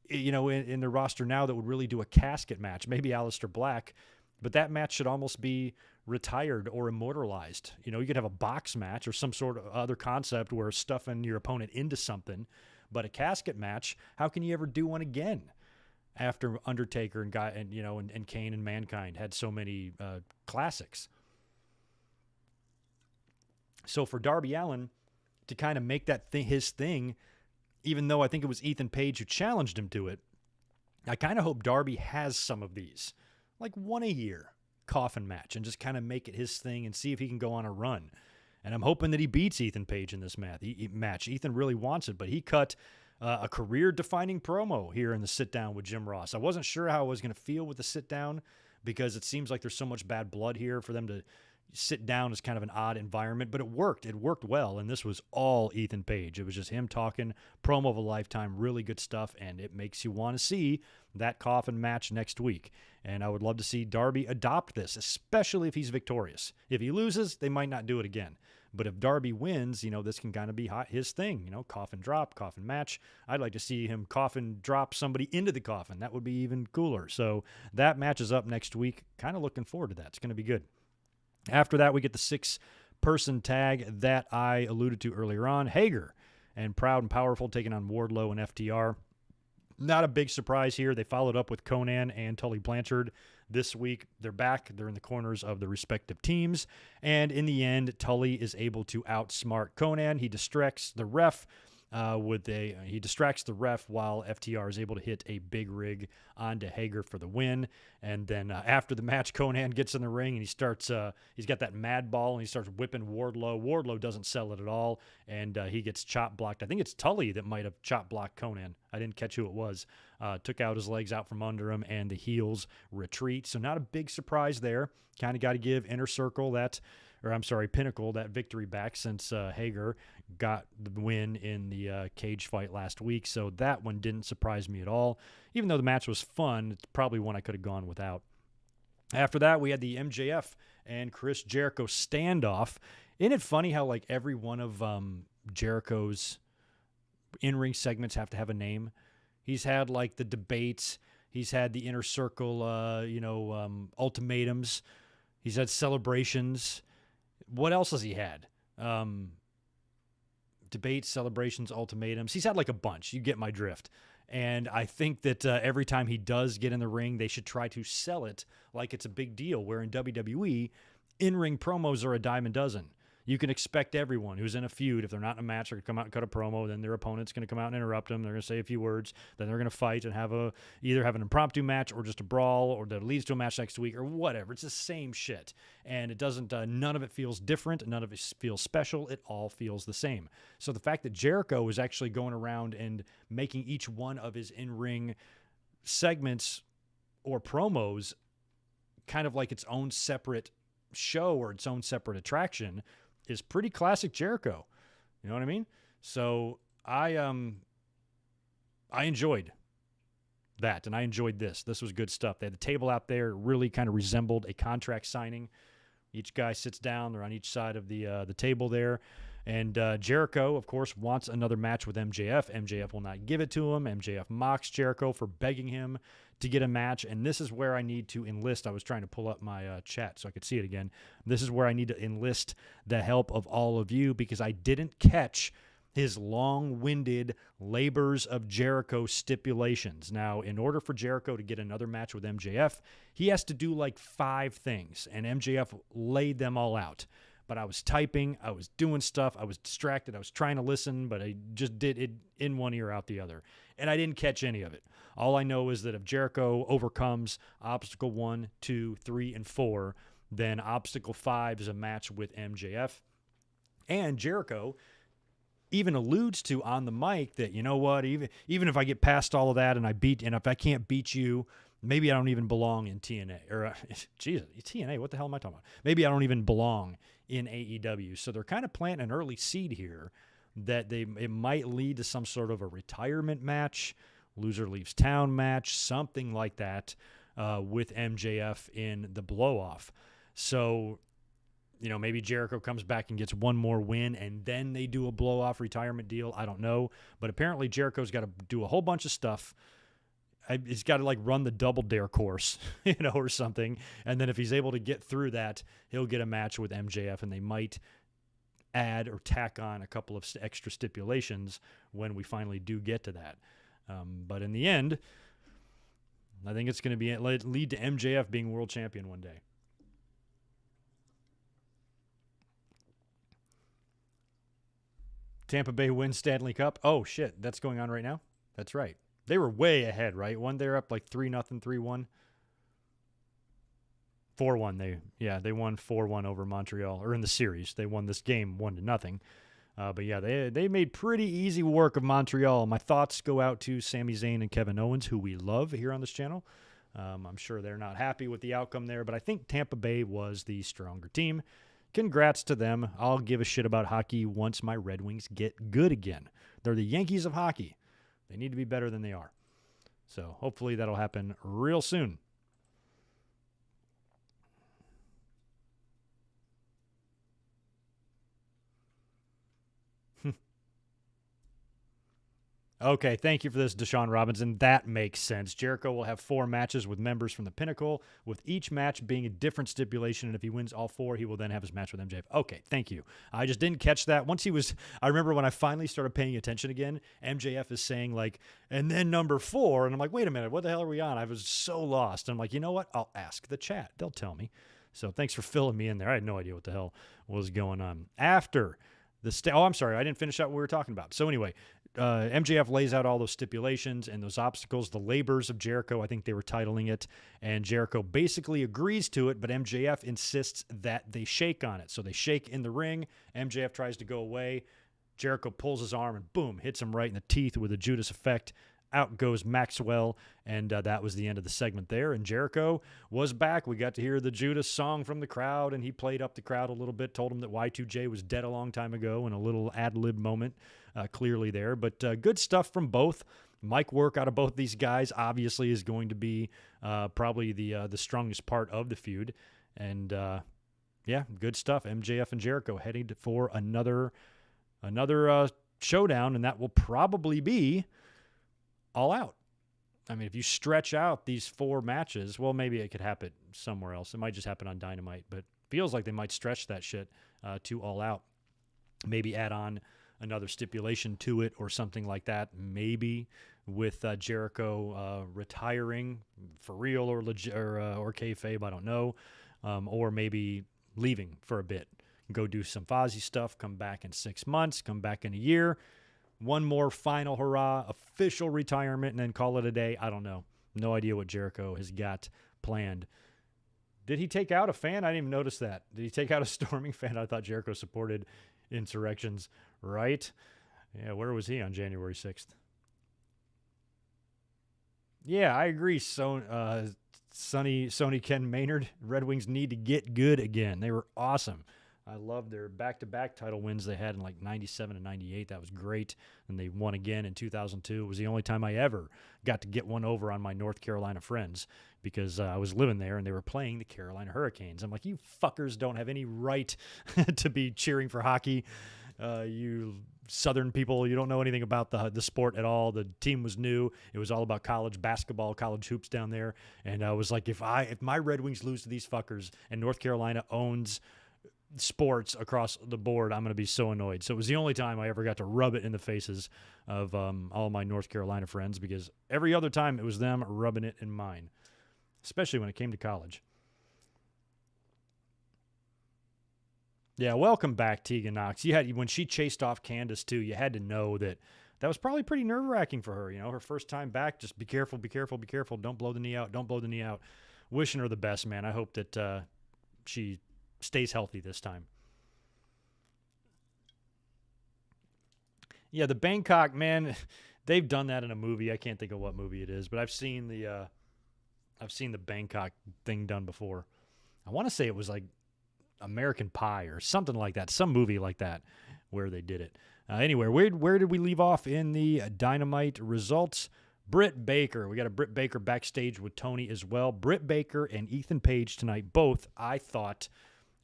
in their roster now that would really do a casket match? Maybe Aleister Black, but that match should almost be retired or immortalized. You could have a box match or some sort of other concept where stuffing your opponent into something, but a casket match, how can you ever do one again after Undertaker and Kane and Mankind had so many classics? So for Darby Allin to kind of make that his thing, even though I think it was Ethan Page who challenged him to it, I kind of hope Darby has some of these, like one a year coffin match, and just kind of make it his thing and see if he can go on a run. And I'm hoping that he beats Ethan Page in this match. Ethan really wants it, but he cut a career-defining promo here in the sit-down with Jim Ross. I wasn't sure how I was going to feel with the sit-down because it sees like there's so much bad blood here for them to sit down is kind of an odd environment, but it worked. It worked well, and this was all Ethan Page. It was just him talking, promo of a lifetime, really good stuff, and it makes you want to see that coffin match next week. And I would love to see Darby adopt this, especially if he's victorious. If he loses, they might not do it again. But if Darby wins, this can kind of be his thing, coffin drop, coffin match. I'd like to see him coffin drop somebody into the coffin. That would be even cooler. So that match is up next week. Kind of looking forward to that. It's going to be good. After that, we get the 6-person tag that I alluded to earlier on. Hager and Proud and Powerful taking on Wardlow and FTR. Not a big surprise here. They followed up with Conan and Tully Blanchard this week. They're back. They're in the corners of the respective teams. And in the end, Tully is able to outsmart Conan. He distracts the ref while FTR is able to hit a big rig onto Hager for the win. And then after the match, Conan gets in the ring and he starts, he's got that mad ball and he starts whipping Wardlow. Wardlow doesn't sell it at all, and he gets chop blocked. I think it's Tully that might have chop blocked Conan. I didn't catch who it was. Took out his legs out from under him, and the heels retreat. So not a big surprise there. Kind of got to give Pinnacle that victory back since Hager got the win in the cage fight last week. So that one didn't surprise me at all. Even though the match was fun, it's probably one I could have gone without. After that, we had the MJF and Chris Jericho standoff. Isn't it funny how like every one of Jericho's in-ring segments have to have a name? He's had like the debates. He's had the Inner Circle, ultimatums. He's had celebrations. What else has he had? Debates, celebrations, ultimatums. He's had like a bunch. You get my drift. And I think that every time he does get in the ring, they should try to sell it like it's a big deal, where in WWE, in-ring promos are a dime a dozen. You can expect everyone who's in a feud, if they're not in a match, they're going to come out and cut a promo, then their opponent's going to come out and interrupt them. They're going to say a few words, then they're going to fight and either have an impromptu match or just a brawl, or that leads to a match next week or whatever. It's the same shit. And it doesn't, none of it feels different. None of it feels special. It all feels the same. So the fact that Jericho is actually going around and making each one of his in-ring segments or promos kind of like its own separate show or its own separate attraction is pretty classic Jericho. You know what I mean? So I enjoyed that, and I enjoyed this. This was good stuff. They had the table out there. It really kind of resembled a contract signing. Each guy sits down. They're on each side of the table there. And Jericho, of course, wants another match with MJF. MJF will not give it to him. MJF mocks Jericho for begging him to get a match. And this is where I need to enlist. I was trying to pull up my chat so I could see it again. This is where I need to enlist the help of all of you, because I didn't catch his long-winded labors of Jericho stipulations. Now, in order for Jericho to get another match with MJF, he has to do like 5 things, and MJF laid them all out. But I was typing, I was doing stuff, I was distracted, I was trying to listen, but I just did it in one ear, out the other. And I didn't catch any of it. All I know is that if Jericho overcomes obstacle 1, 2, 3, and 4, then obstacle 5 is a match with MJF. And Jericho even alludes to on the mic that, you know what, even if I get past all of that and if I can't beat you, maybe I don't even belong in TNA. Or, Jesus, TNA, what the hell am I talking about? Maybe I don't even belong in AEW. So they're kind of planting an early seed here that it might lead to some sort of a retirement match, loser leaves town match, something like that with MJF in the blow-off. So, maybe Jericho comes back and gets one more win, and then they do a blow-off retirement deal. I don't know. But apparently Jericho's got to do a whole bunch of stuff. He's got to run the Double Dare course, or something. And then if he's able to get through that, he'll get a match with MJF, and they might add or tack on a couple of extra stipulations when we finally do get to that. But in the end, I think it's going to lead to MJF being world champion one day. Tampa Bay wins Stanley Cup. Oh, shit. That's going on right now? That's right. They were way ahead, right? They're up 3-0, 3-1. 4-1. They won 4-1 over Montreal, or in the series. They won this game 1-0. But yeah, they made pretty easy work of Montreal. My thoughts go out to Sami Zayn and Kevin Owens, who we love here on this channel. I'm sure they're not happy with the outcome there, but I think Tampa Bay was the stronger team. Congrats to them. I'll give a shit about hockey once my Red Wings get good again. They're the Yankees of hockey. They need to be better than they are. So hopefully that'll happen real soon. Okay, thank you for this, Deshaun Robinson. That makes sense. Jericho will have 4 matches with members from the Pinnacle, with each match being a different stipulation, and if he wins all 4, he will then have his match with MJF. Okay, thank you. I just didn't catch that. I remember when I finally started paying attention again, MJF is saying, like, and then number 4, and I'm like, wait a minute, what the hell are we on? I was so lost. I'm like, you know what? I'll ask the chat. They'll tell me. So thanks for filling me in there. I had no idea what the hell was going on. After I'm sorry, I didn't finish out what we were talking about. So anyway, MJF lays out all those stipulations and those obstacles, the labors of Jericho, I think they were titling it, and Jericho basically agrees to it, but MJF insists that they shake on it. So they shake in the ring, MJF tries to go away, Jericho pulls his arm and boom, hits him right in the teeth with a Judas effect. Out goes Maxwell, and that was the end of the segment there. And Jericho was back. We got to hear the Judas song from the crowd, and he played up the crowd a little bit, told him that Y2J was dead a long time ago, and a little ad-lib moment clearly there. But good stuff from both. Mic work out of both these guys obviously is going to be probably the strongest part of the feud. And, yeah, good stuff. MJF and Jericho heading for another showdown, and that will probably be All Out. I mean, if you stretch out these 4 matches, well, maybe it could happen somewhere else. It might just happen on Dynamite, but feels like they might stretch that shit to All Out. Maybe add on another stipulation to it or something like that. Maybe with Jericho retiring for real or kayfabe, I don't know. Or maybe leaving for a bit. Go do some Fozzy stuff, come back in 6 months, come back in a year. One more final hurrah, official retirement, and then call it a day. I don't know. No idea what Jericho has got planned. Did he take out a fan? I didn't even notice that. Did he take out a storming fan? I thought Jericho supported insurrections, right? Yeah, where was he on January 6th? Yeah, I agree. So, Sony Ken Maynard, Red Wings need to get good again. They were awesome. I love their back-to-back title wins they had in like 97 and 98. That was great. And they won again in 2002. It was the only time I ever got to get one over on my North Carolina friends because I was living there and they were playing the Carolina Hurricanes. I'm like, you fuckers don't have any right to be cheering for hockey. You Southern people, you don't know anything about the sport at all. The team was new. It was all about college basketball, college hoops down there. And I was like, if my Red Wings lose to these fuckers and North Carolina owns sports across the board, I'm going to be so annoyed. So it was the only time I ever got to rub it in the faces of all my North Carolina friends, because every other time it was them rubbing it in mine, especially when it came to college. Yeah, welcome back, Tegan Knox. When she chased off Candace too, you had to know that was probably pretty nerve-wracking for her. You know, her first time back, just be careful, be careful, be careful. Don't blow the knee out. Don't blow the knee out. Wishing her the best, man. I hope that she stays healthy this time. Yeah, the Bangkok, man, they've done that in a movie. I can't think of what movie it is, but I've seen the Bangkok thing done before. I want to say it was like American Pie or something like that, some movie like that where they did it. Anyway, where did we leave off in the Dynamite results? Britt Baker. We got a Britt Baker backstage with Tony as well. Britt Baker and Ethan Page tonight, both, I thought,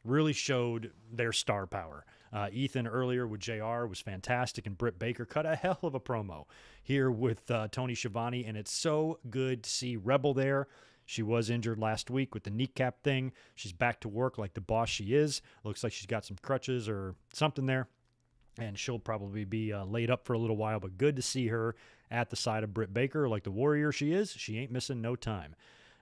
really showed their star power. Ethan earlier with JR was fantastic, and Britt Baker cut a hell of a promo here with Tony Schiavone, and it's so good to see Rebel there. She was injured last week with the kneecap thing. She's back to work like the boss she is. Looks like she's got some crutches or something there, and she'll probably be laid up for a little while, but good to see her at the side of Britt Baker like the warrior she is. She ain't missing no time.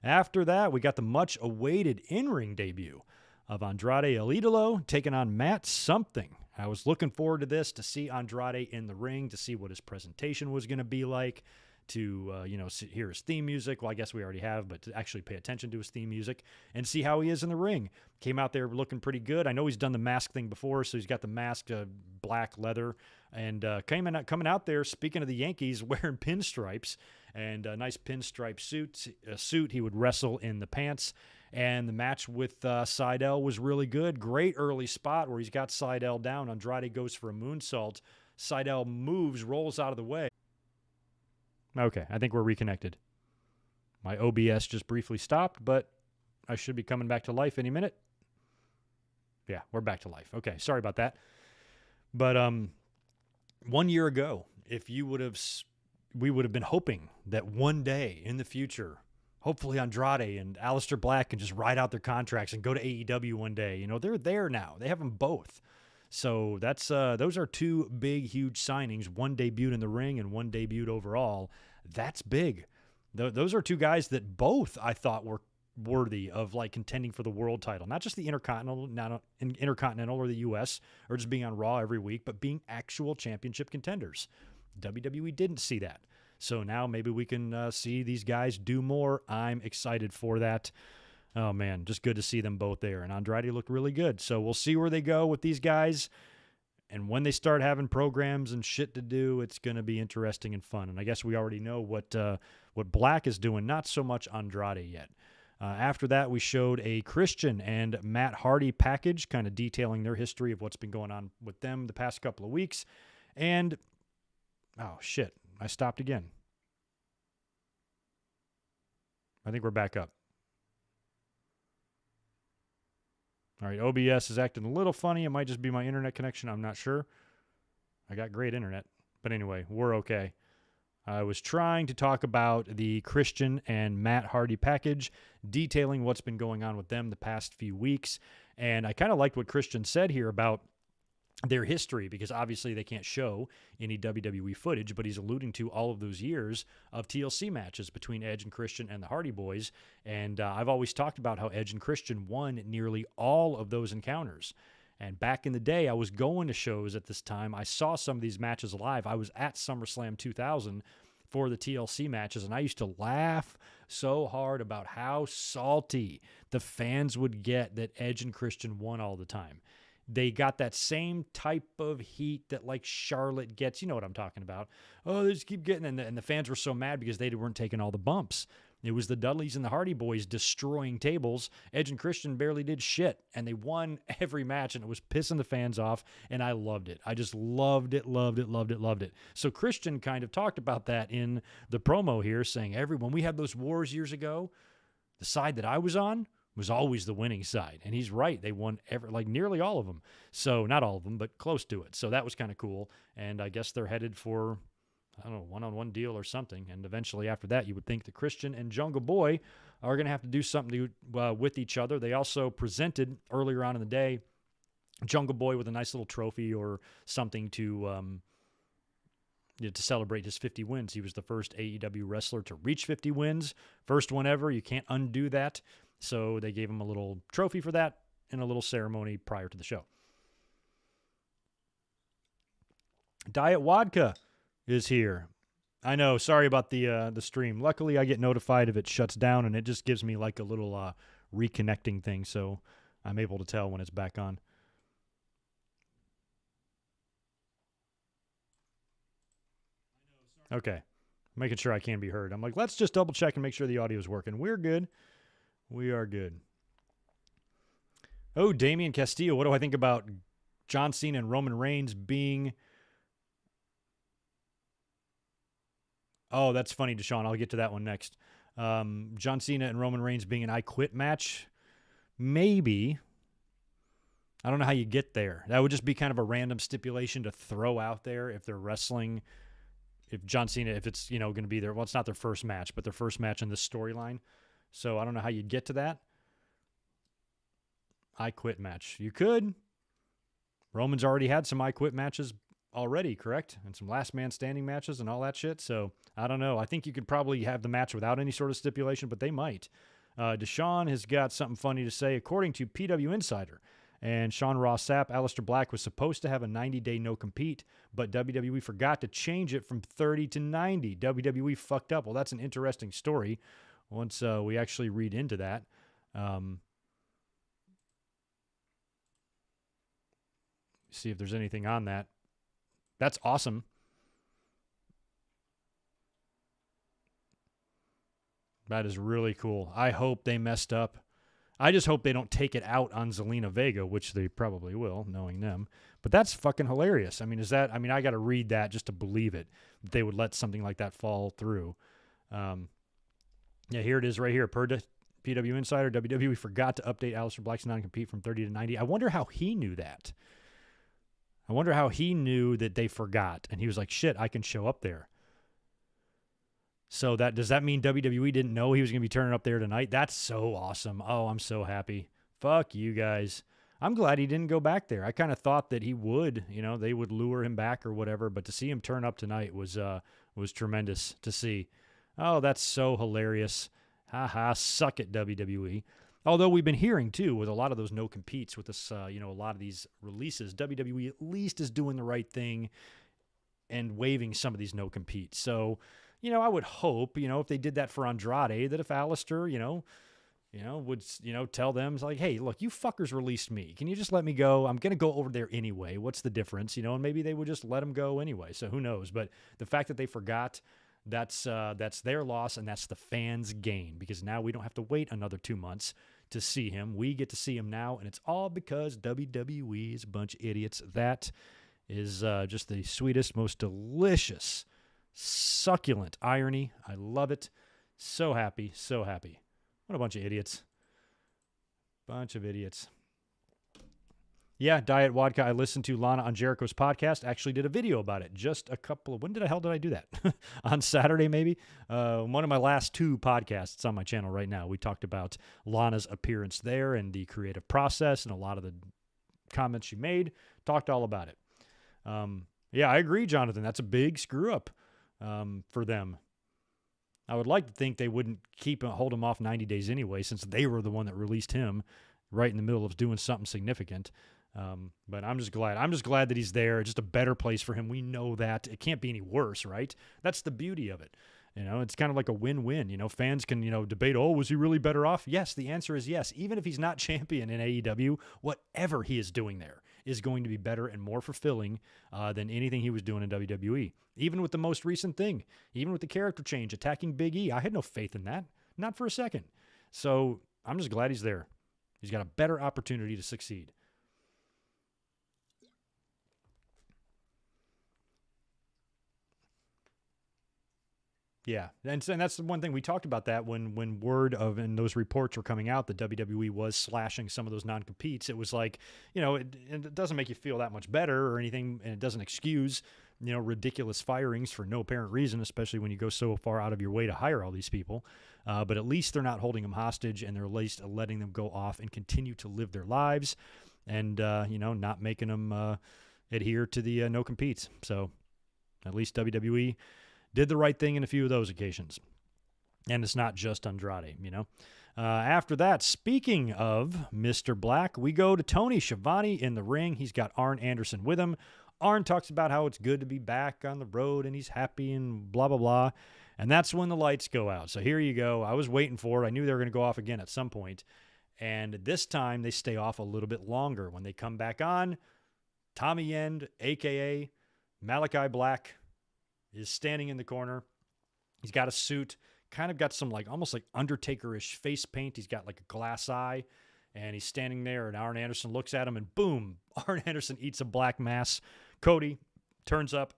After that, we got the much-awaited in-ring debut of Andrade El Idolo taking on Matt Something. I was looking forward to this, to see Andrade in the ring, to see what his presentation was going to be like, to hear his theme music. Well, I guess we already have, but to actually pay attention to his theme music and see how he is in the ring. Came out there looking pretty good. I know he's done the mask thing before, so he's got the mask, black leather, and coming out there, speaking of the Yankees, wearing pinstripes and a nice pinstripe suit. He would wrestle in the pants. And the match with Seidel was really good. Great early spot where he's got Seidel down. Andrade goes for a moonsault. Seidel moves, rolls out of the way. Okay, I think we're reconnected. My OBS just briefly stopped, but I should be coming back to life any minute. Yeah, we're back to life. Okay, sorry about that. But 1 year ago, if you would have we would have been hoping that one day in the future, hopefully Andrade and Aleister Black can just ride out their contracts and go to AEW one day. You know, they're there now. They have them both. So that's those are two big, huge signings. One debuted in the ring and one debuted overall. That's big. Those are two guys that both I thought were worthy of like contending for the world title, not just the Intercontinental or the US or just being on Raw every week, but being actual championship contenders. WWE didn't see that. So now maybe we can see these guys do more. I'm excited for that. Oh, man, just good to see them both there. And Andrade looked really good. So we'll see where they go with these guys. And when they start having programs and shit to do, it's going to be interesting and fun. And I guess we already know what Black is doing, not so much Andrade yet. After that, we showed a Christian and Matt Hardy package, kind of detailing their history of what's been going on with them the past couple of weeks. And, oh, shit, I stopped again. I think we're back up. All right, OBS is acting a little funny. It might just be my internet connection. I'm not sure. I got great internet. But anyway, we're okay. I was trying to talk about the Christian and Matt Hardy package, detailing what's been going on with them the past few weeks. And I kind of liked what Christian said here about their history, because obviously they can't show any WWE footage, but he's alluding to all of those years of TLC matches between Edge and Christian and the Hardy Boys. And I've always talked about how Edge and Christian won nearly all of those encounters. And back in the day, I was going to shows at this time. I saw some of these matches live. I was at SummerSlam 2000 for the TLC matches, and I used to laugh so hard about how salty the fans would get that Edge and Christian won all the time. They got that same type of heat that like Charlotte gets. You know what I'm talking about. Oh, they just keep getting, and the fans were so mad because they weren't taking all the bumps. It was the Dudleys and the Hardy Boys destroying tables. Edge and Christian barely did shit, and they won every match, and it was pissing the fans off, and I loved it. I just loved it. So Christian kind of talked about that in the promo here, saying, when we had those wars years ago, the side that I was on was always the winning side. And he's right. They won nearly all of them. So not all of them, but close to it. So that was kind of cool. And I guess they're headed for, I don't know, one-on-one deal or something. And eventually after that, you would think the Christian and Jungle Boy are going to have to do something with each other. They also presented earlier on in the day Jungle Boy with a nice little trophy or something to celebrate his 50 wins. He was the first AEW wrestler to reach 50 wins. First one ever. You can't undo that. So they gave him a little trophy for that and a little ceremony prior to the show. Diet Vodka is here. I know. Sorry about the stream. Luckily, I get notified if it shuts down, and it just gives me like a little reconnecting thing, so I'm able to tell when it's back on. Okay. Making sure I can be heard. I'm like, let's just double check and make sure the audio is working. We're good. We are good. Oh, Damian Castillo. What do I think about John Cena and Roman Reigns being... Oh, that's funny, Deshaun. I'll get to that one next. John Cena and Roman Reigns being an I Quit match? Maybe. I don't know how you get there. That would just be kind of a random stipulation to throw out there if they're wrestling. If John Cena, if it's, going to be there. Well, it's not their first match, but their first match in this storyline. So I don't know how you'd get to that. I Quit match. You could. Roman's already had some I Quit matches already, correct? And some last man standing matches and all that shit. So I don't know. I think you could probably have the match without any sort of stipulation, but they might. Deshaun has got something funny to say. According to PW Insider and Sean Ross Sapp, Aleister Black was supposed to have a 90-day no-compete, but WWE forgot to change it from 30 to 90. WWE fucked up. Well, that's an interesting story. Once we actually read into that. See if there's anything on that. That's awesome. That is really cool. I hope they messed up. I just hope they don't take it out on Zelina Vega, which they probably will, knowing them. But that's fucking hilarious. I mean, I got to read that just to believe it, that they would let something like that fall through. Yeah, here it is right here. Per PW Insider, WWE forgot to update Aleister Black's non-compete from 30 to 90. I wonder how he knew that. I wonder how he knew that they forgot. And he was like, shit, I can show up there. So does that mean WWE didn't know he was going to be turning up there tonight? That's so awesome. Oh, I'm so happy. Fuck you guys. I'm glad he didn't go back there. I kind of thought that he would, they would lure him back or whatever, but to see him turn up tonight was tremendous to see. Oh, that's so hilarious. Ha ha, suck it, WWE. Although we've been hearing, too, with a lot of those no-competes with this, a lot of these releases, WWE at least is doing the right thing and waiving some of these no-competes. So, I would hope, if they did that for Andrade, that if Alistair, would, tell them, it's like, hey, look, you fuckers released me. Can you just let me go? I'm going to go over there anyway. What's the difference? And maybe they would just let him go anyway. So who knows? But the fact that they forgot, that's their loss, and that's the fans' gain, because now we don't have to wait another 2 months to see him. We get to see him now, and it's all because WWE is a bunch of idiots. That is just the sweetest, most delicious, succulent irony. I love it. So happy, so happy. What a bunch of idiots. Bunch of idiots. Yeah, Diet Vodka. I listened to Lana on Jericho's podcast. Actually did a video about it. Just when did I do that? On Saturday, maybe? One of my last 2 podcasts on my channel right now. We talked about Lana's appearance there and the creative process and a lot of the comments she made. Talked all about it. Yeah, I agree, Jonathan. That's a big screw up for them. I would like to think they wouldn't hold him off 90 days anyway, since they were the one that released him right in the middle of doing something significant. But I'm just glad. I'm just glad that he's there. Just a better place for him. We know that. It can't be any worse, right? That's the beauty of it. It's kind of like a win-win. Fans can, debate, oh, was he really better off? Yes, the answer is yes. Even if he's not champion in AEW, whatever he is doing there is going to be better and more fulfilling than anything he was doing in WWE. Even with the most recent thing, even with the character change, attacking Big E, I had no faith in that. Not for a second. So I'm just glad he's there. He's got a better opportunity to succeed. Yeah, and that's the one thing we talked about, that when word of and those reports were coming out that WWE was slashing some of those non-competes. It was like, it doesn't make you feel that much better or anything, and it doesn't excuse, ridiculous firings for no apparent reason, especially when you go so far out of your way to hire all these people. But at least they're not holding them hostage, and they're at least letting them go off and continue to live their lives, and not making them adhere to the no competes. So at least WWE did the right thing in a few of those occasions. And it's not just Andrade, After that, speaking of Mr. Black, we go to Tony Schiavone in the ring. He's got Arn Anderson with him. Arn talks about how it's good to be back on the road and he's happy and blah, blah, blah. And that's when the lights go out. So here you go. I was waiting for it. I knew they were going to go off again at some point. And this time they stay off a little bit longer. When they come back on, Tommy End, a.k.a. Malachi Black, is standing in the corner. He's got a suit, kind of got some almost like Undertaker-ish face paint. He's got like a glass eye, and he's standing there, and Arn Anderson looks at him, and boom, Arn Anderson eats a black mass. Cody turns up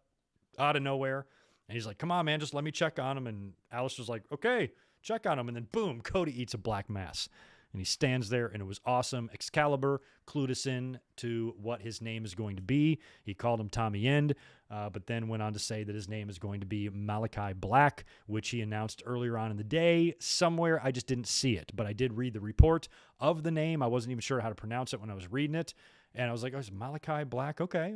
out of nowhere, and he's like, come on, man, just let me check on him. And Alistair's like, okay, check on him. And then boom, Cody eats a black mass. And he stands there, and it was awesome. Excalibur clued us in to what his name is going to be. He called him Tommy End, but then went on to say that his name is going to be Malachi Black, which he announced earlier on in the day. Somewhere, I just didn't see it, but I did read the report of the name. I wasn't even sure how to pronounce it when I was reading it. And I was like, oh, it's Malachi Black? Okay,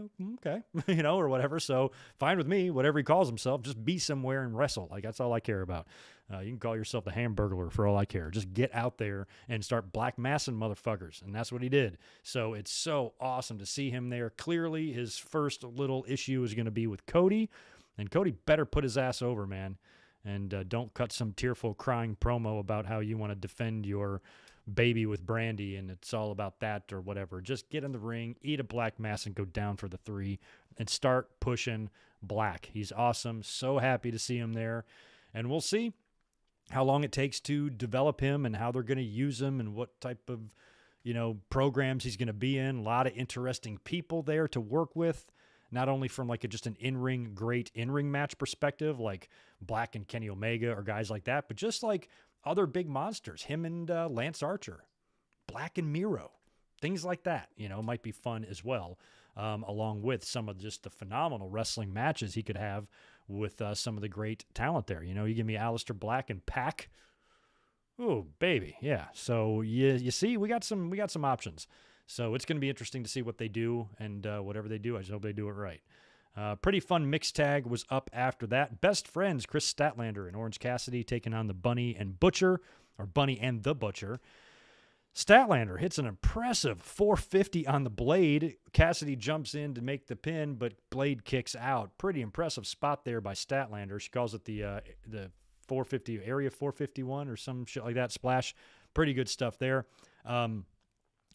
or whatever. So fine with me, whatever he calls himself, just be somewhere and wrestle. That's all I care about. You can call yourself the Hamburglar for all I care. Just get out there and start black massing motherfuckers. And that's what he did. So it's so awesome to see him there. Clearly, his first little issue is going to be with Cody. And Cody better put his ass over, man. And don't cut some tearful crying promo about how you want to defend your baby with Brandy and it's all about that or whatever. Just get in the ring, eat a black mass, and go down for the 3 and start pushing Black. He's awesome. So happy to see him there. And we'll see how long it takes to develop him and how they're going to use him and what type of, programs he's going to be in. A lot of interesting people there to work with, not only from just an great in-ring match perspective, like Black and Kenny Omega or guys like that, but just other big monsters, him and Lance Archer, Black and Miro, things like that, might be fun as well. along with some of just the phenomenal wrestling matches he could have with some of the great talent there. You give me Aleister Black and Pac. Oh, baby. Yeah. So you see, we got some options. So it's going to be interesting to see what they do, and whatever they do, I just hope they do it right. Pretty fun mixed tag was up after that. Best friends, Chris Statlander and Orange Cassidy taking on the Bunny and Butcher, or Bunny and the Butcher. Statlander hits an impressive 450 on the Blade. Cassidy jumps in to make the pin, but Blade kicks out. Pretty impressive spot there by Statlander. She calls it the 450, Area 451 or some shit like that, splash. Pretty good stuff there.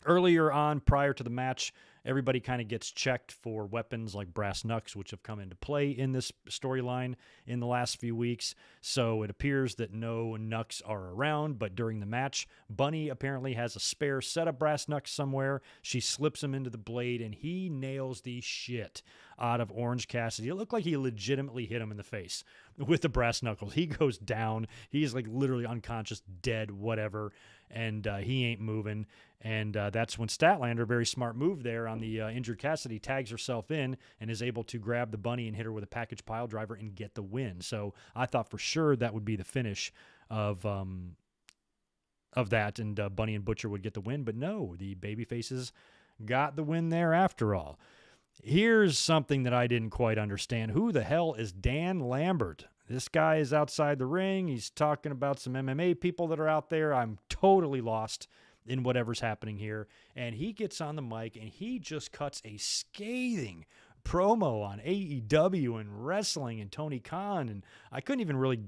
Earlier on, prior to the match, everybody kind of gets checked for weapons like brass knucks, which have come into play in this storyline in the last few weeks. So it appears that no knucks are around, but during the match, Bunny apparently has a spare set of brass knucks somewhere. She slips them into the Blade, and he nails the shit out of Orange Cassidy. It looked like he legitimately hit him in the face with the brass knuckles. He goes down. He's like literally unconscious, dead, whatever, and he ain't moving. And that's when Statlander, very smart move there on the injured Cassidy, tags herself in and is able to grab the Bunny and hit her with a package pile driver and get the win. So I thought for sure that would be the finish of that, and Bunny and Butcher would get the win. But no, the babyfaces got the win there after all. Here's something that I didn't quite understand. Who the hell is Dan Lambert? This guy is outside the ring. He's talking about some MMA people that are out there. I'm totally lost in whatever's happening here. And he gets on the mic and he just cuts a scathing promo on AEW and wrestling and Tony Khan. And I couldn't even really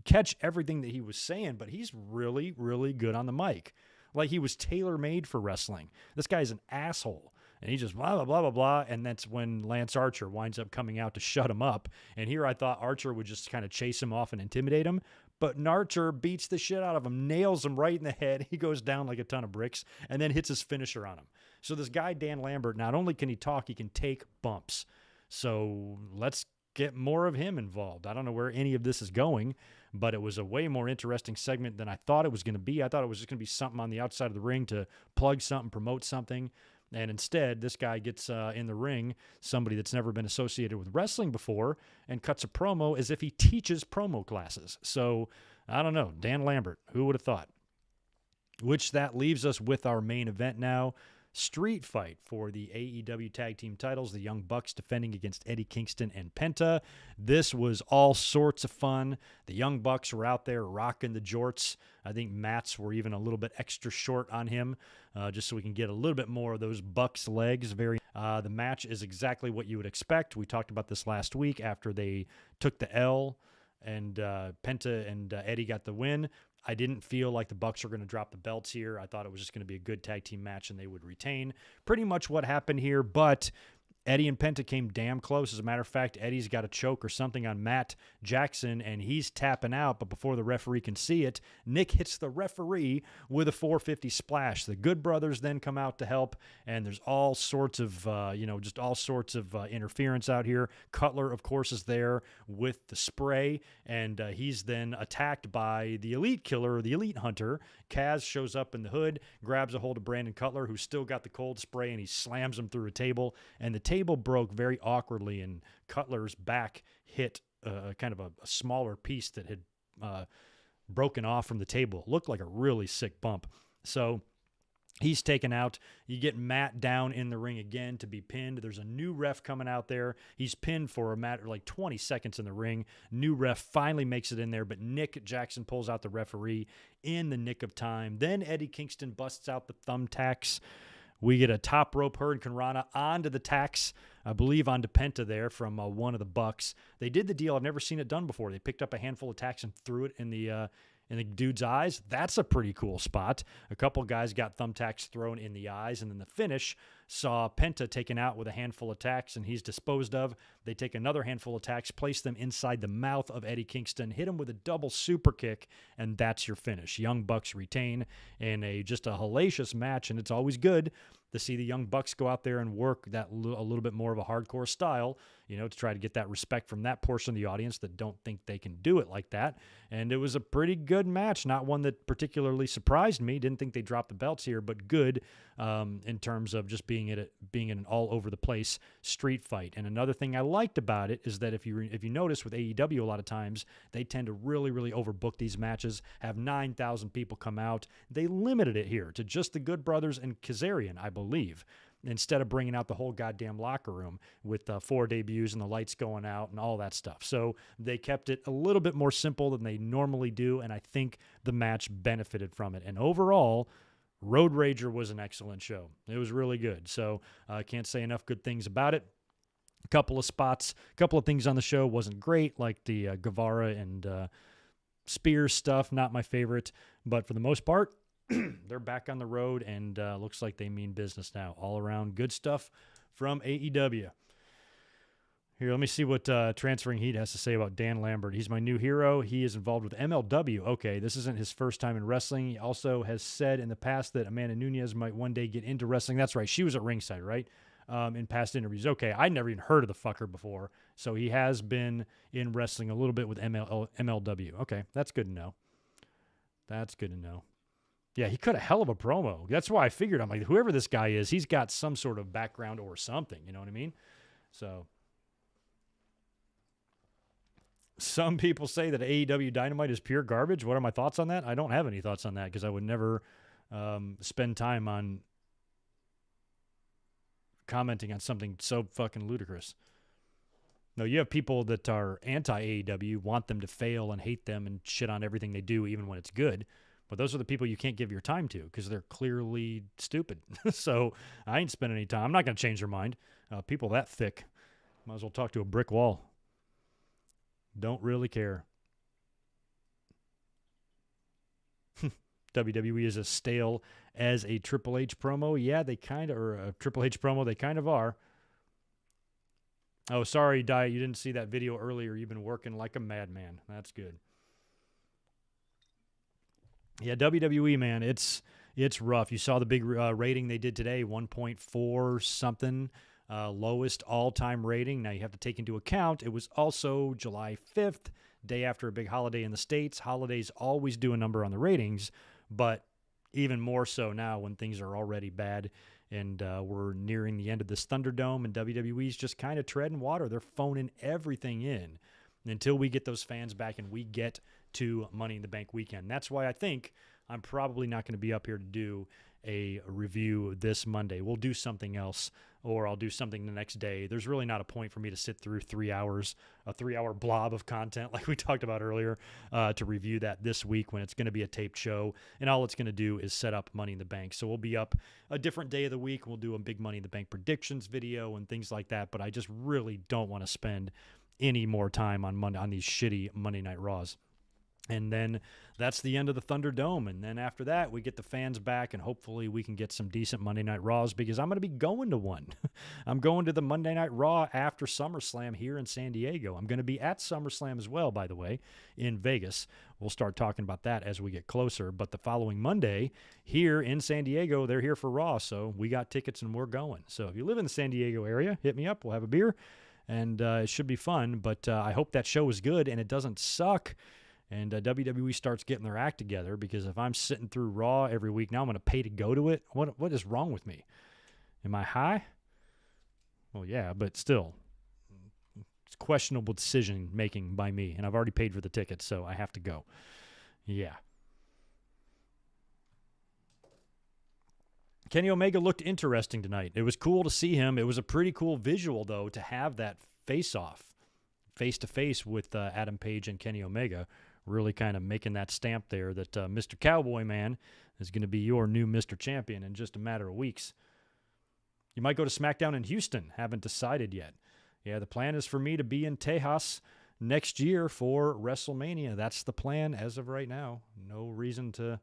catch everything that he was saying, but he's really, really good on the mic. Like he was tailor-made for wrestling. This guy's an asshole. And he just blah, blah, blah, blah, blah. And that's when Lance Archer winds up coming out to shut him up. And here I thought Archer would just kind of chase him off and intimidate him. But Archer beats the shit out of him, nails him right in the head. He goes down like a ton of bricks and then hits his finisher on him. So this guy, Dan Lambert, not only can he talk, he can take bumps. So let's get more of him involved. I don't know where any of this is going, but it was a way more interesting segment than I thought it was going to be. I thought it was just going to be something on the outside of the ring to plug something, promote something. And instead, this guy gets in the ring, somebody that's never been associated with wrestling before, and cuts a promo as if he teaches promo classes. So, I don't know. Dan Lambert, who would have thought? Which that leaves us with our main event now. Street fight for the AEW tag team titles. The Young Bucks defending against Eddie Kingston and Penta. This was all sorts of fun. The Young Bucks were out there rocking the jorts. I think Matt's were even a little bit extra short on him, just so we can get a little bit more of those Bucks legs. The match is exactly what you would expect. We talked about this last week after they took the L and Penta and Eddie got the win. I didn't feel like the Bucks were going to drop the belts here. I thought it was just going to be a good tag team match and they would retain. Pretty much what happened here, but Eddie and Penta came damn close. As a matter of fact, Eddie's got a choke or something on Matt Jackson, and he's tapping out, but before the referee can see it, Nick hits the referee with a 450 splash. The Good Brothers then come out to help, and there's all sorts of, interference out here. Cutler, of course, is there with the spray, and he's then attacked by the Elite Killer, or the Elite Hunter. Kaz shows up in the hood, grabs a hold of Brandon Cutler, who's still got the cold spray, and he slams him through a table, and the table broke very awkwardly, and Cutler's back hit kind of a smaller piece that had broken off from the table. Looked like a really sick bump. So he's taken out. You get Matt down in the ring again to be pinned. There's a new ref coming out there. He's pinned for a matter like 20 seconds in the ring. New ref finally makes it in there, but Nick Jackson pulls out the referee in the nick of time. Then Eddie Kingston busts out the thumbtacks. We get a top rope Hurricanrana onto the tacks, I believe onto Penta there from one of the Bucks. They did the deal. I've never seen it done before. They picked up a handful of tacks and threw it in the dude's eyes. That's a pretty cool spot. A couple guys got thumbtacks thrown in the eyes, and then the finish saw Penta taken out with a handful of tacks, and he's disposed of. They take another handful of tacks, place them inside the mouth of Eddie Kingston, hit him with a double super kick, and that's your finish. Young Bucks retain in just a hellacious match, and it's always good to see the Young Bucks go out there and work that a little bit more of a hardcore style, to try to get that respect from that portion of the audience that don't think they can do it like that. And it was a pretty good match, not one that particularly surprised me. Didn't think they dropped the belts here, but good in terms of just being being an all over the place street fight. And another thing I liked about it is that if you notice with AEW, a lot of times they tend to really, really overbook these matches, have 9,000 people come out. They limited it here to just the Good Brothers and Kazarian, I believe, instead of bringing out the whole goddamn locker room with 4 debuts and the lights going out and all that stuff. So they kept it a little bit more simple than they normally do, and I think the match benefited from it. And overall, Road Rager was an excellent show. It was really good. So I can't say enough good things about it. A couple of spots, a couple of things on the show wasn't great, like the Guevara and Spears stuff, not my favorite. But for the most part, they're back on the road, and looks like they mean business now. All around good stuff from AEW. Here, let me see what Transferring Heat has to say about Dan Lambert. He's my new hero. He is involved with MLW. Okay, this isn't his first time in wrestling. He also has said in the past that Amanda Nunes might one day get into wrestling. That's right. She was at ringside, right? In past interviews. Okay, I'd never even heard of the fucker before. So he has been in wrestling a little bit with MLW. Okay, that's good to know. That's good to know. Yeah, he cut a hell of a promo. That's why I figured, I'm like, whoever this guy is, he's got some sort of background or something. You know what I mean? So some people say that AEW Dynamite is pure garbage. What are my thoughts on that? I don't have any thoughts on that because I would never spend time on commenting on something so fucking ludicrous. No, you have people that are anti-AEW, want them to fail and hate them and shit on everything they do even when it's good. But those are the people you can't give your time to because they're clearly stupid. So I ain't spending any time. I'm not going to change their mind. People that thick, might as well talk to a brick wall. Don't really care. WWE is as stale as a Triple H promo. Yeah, they kind of, or a Triple H promo, they kind of are. Oh, sorry, Diet, you didn't see that video earlier. You've been working like a madman. That's good. Yeah, WWE, man, it's rough. You saw the big rating they did today, 1.4 something, lowest all-time rating. Now, you have to take into account it was also July 5th, day after a big holiday in the States. Holidays always do a number on the ratings, but even more so now when things are already bad and we're nearing the end of this Thunderdome and WWE's just kind of treading water. They're phoning everything in until we get those fans back and we get to Money in the Bank weekend. That's why I think I'm probably not going to be up here to do a review this Monday. We'll do something else, or I'll do something the next day. There's really not a point for me to sit through 3 hours, a 3-hour blob of content like we talked about earlier, to review that this week when it's going to be a taped show, and all it's going to do is set up Money in the Bank. So we'll be up a different day of the week. We'll do a big Money in the Bank predictions video and things like that, but I just really don't want to spend any more time on these shitty Monday Night Raws. And then that's the end of the Thunderdome. And then after that, we get the fans back, and hopefully we can get some decent Monday Night Raws because I'm going to be going to one. I'm going to the Monday Night Raw after SummerSlam here in San Diego. I'm going to be at SummerSlam as well, by the way, in Vegas. We'll start talking about that as we get closer. But the following Monday here in San Diego, they're here for Raw. So we got tickets and we're going. So if you live in the San Diego area, hit me up. We'll have a beer, and it should be fun. But I hope that show is good and it doesn't suck. And WWE starts getting their act together, because if I'm sitting through Raw every week, now I'm going to pay to go to it. What is wrong with me? Am I high? Well, yeah, but still, it's questionable decision making by me, and I've already paid for the ticket, so I have to go. Yeah. Kenny Omega looked interesting tonight. It was cool to see him. It was a pretty cool visual, though, to have that face-off, face-to-face with Adam Page and Kenny Omega, really kind of making that stamp there that Mr. Cowboy Man is going to be your new Mr. Champion in just a matter of weeks. You might go to SmackDown in Houston. Haven't decided yet. Yeah, the plan is for me to be in Tejas next year for WrestleMania. That's the plan as of right now. No reason to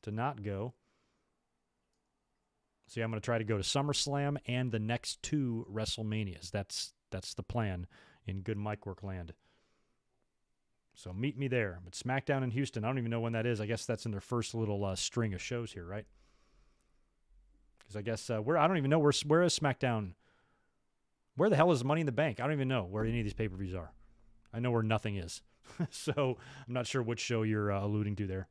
not go. So yeah, I'm going to try to go to SummerSlam and the next 2 WrestleManias. That's the plan in good mic work land. So meet me there. But SmackDown in Houston, I don't even know when that is. I guess that's in their first little string of shows here, right? Because I guess I don't even know where is SmackDown. Where the hell is Money in the Bank? I don't even know where any of these pay-per-views are. I know where nothing is. So I'm not sure which show you're alluding to there.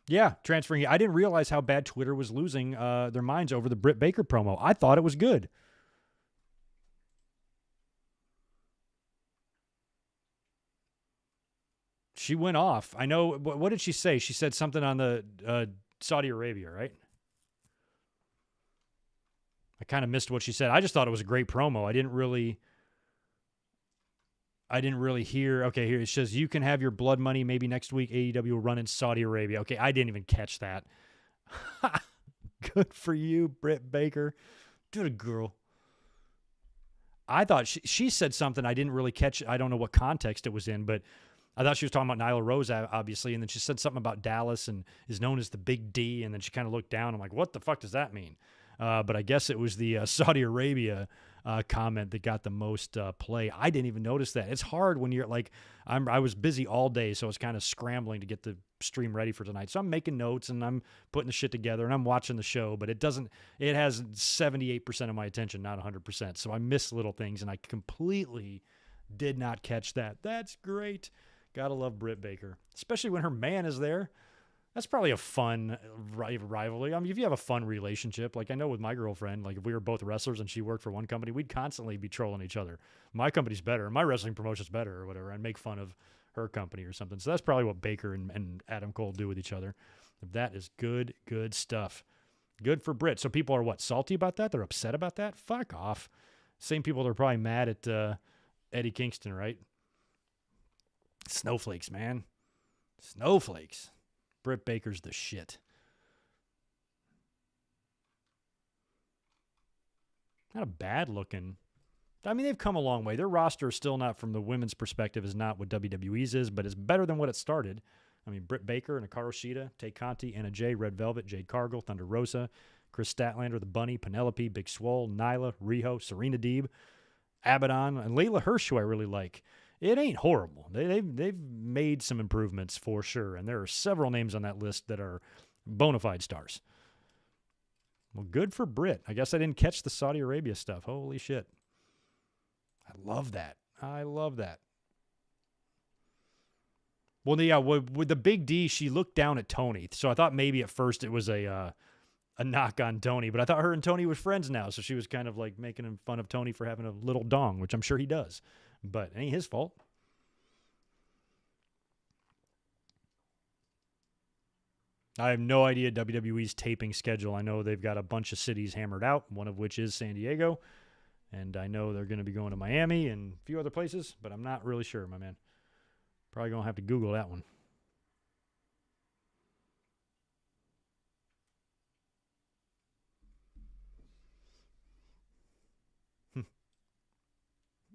Yeah, transferring. I didn't realize how bad Twitter was losing their minds over the Britt Baker promo. I thought it was good. She went off. I know. What did she say? She said something on the Saudi Arabia, right? I kind of missed what she said. I just thought it was a great promo. I didn't really hear. Okay, here it says, you can have your blood money maybe next week. AEW will run in Saudi Arabia. Okay, I didn't even catch that. Good for you, Britt Baker. Good girl. I thought she said something I didn't really catch. I don't know what context it was in, but I thought she was talking about Nyla Rose, obviously, and then she said something about Dallas and is known as the Big D, and then she kind of looked down. I'm like, what the fuck does that mean? But I guess it was the Saudi Arabia comment that got the most play. I didn't even notice that. It's hard when you're like, I was busy all day, so I was kind of scrambling to get the stream ready for tonight. So I'm making notes and I'm putting the shit together and I'm watching the show, but it has 78% of my attention, not 100%. So I miss little things and I completely did not catch that. That's great. Gotta love Britt Baker, especially when her man is there. That's probably a fun rivalry. I mean, if you have a fun relationship, like I know with my girlfriend, like if we were both wrestlers and she worked for one company, we'd constantly be trolling each other. My company's better, my wrestling promotion's better or whatever, and make fun of her company or something. So that's probably what Baker and Adam Cole do with each other. That is good stuff. Good for Britt. So people are what, salty about that? They're upset about that? Fuck off. Same people that are probably mad at Eddie Kingston, right? Snowflakes, man. Snowflakes. Britt Baker's the shit. Not a bad looking. I mean, they've come a long way. Their roster is still not, from the women's perspective, is not what WWE's is, but it's better than what it started. I mean, Britt Baker, Hikaru Shida, Tay Conti, Anna Jay, Red Velvet, Jade Cargill, Thunder Rosa, Chris Statlander, The Bunny, Penelope, Big Swole, Nyla, Riho, Serena Deeb, Abaddon, and Layla Hirsch, who I really like. It ain't horrible. They've made some improvements for sure, and there are several names on that list that are bona fide stars. Well, good for Britt. I guess I didn't catch the Saudi Arabia stuff. Holy shit. I love that. Well, yeah, with the Big D, she looked down at Tony, so I thought maybe at first it was a knock on Tony, but I thought her and Tony were friends now, so she was kind of like making fun of Tony for having a little dong, which I'm sure he does. But it ain't his fault. I have no idea WWE's taping schedule. I know they've got a bunch of cities hammered out, one of which is San Diego. And I know they're going to be going to Miami and a few other places, but I'm not really sure, my man. Probably going to have to Google that one.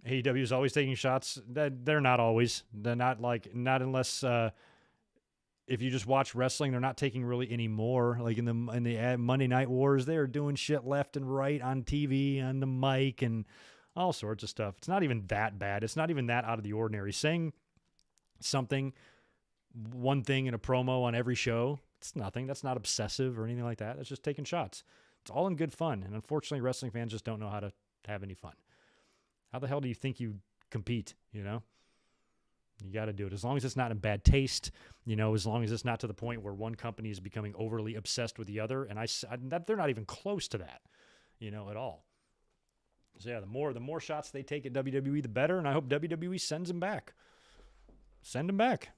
AEW is always taking shots. They're not always. They're not unless if you just watch wrestling, they're not taking really any more. Like in the Monday Night Wars, they're doing shit left and right on TV, on the mic, and all sorts of stuff. It's not even that bad. It's not even that out of the ordinary. Saying one thing in a promo on every show, it's nothing. That's not obsessive or anything like that. It's just taking shots. It's all in good fun. And unfortunately, wrestling fans just don't know how to have any fun. How the hell do you think you compete, You got to do it. As long as it's not in bad taste, as long as it's not to the point where one company is becoming overly obsessed with the other. And they're not even close to that, at all. So, yeah, the more shots they take at WWE, the better. And I hope WWE sends them back. Send them back.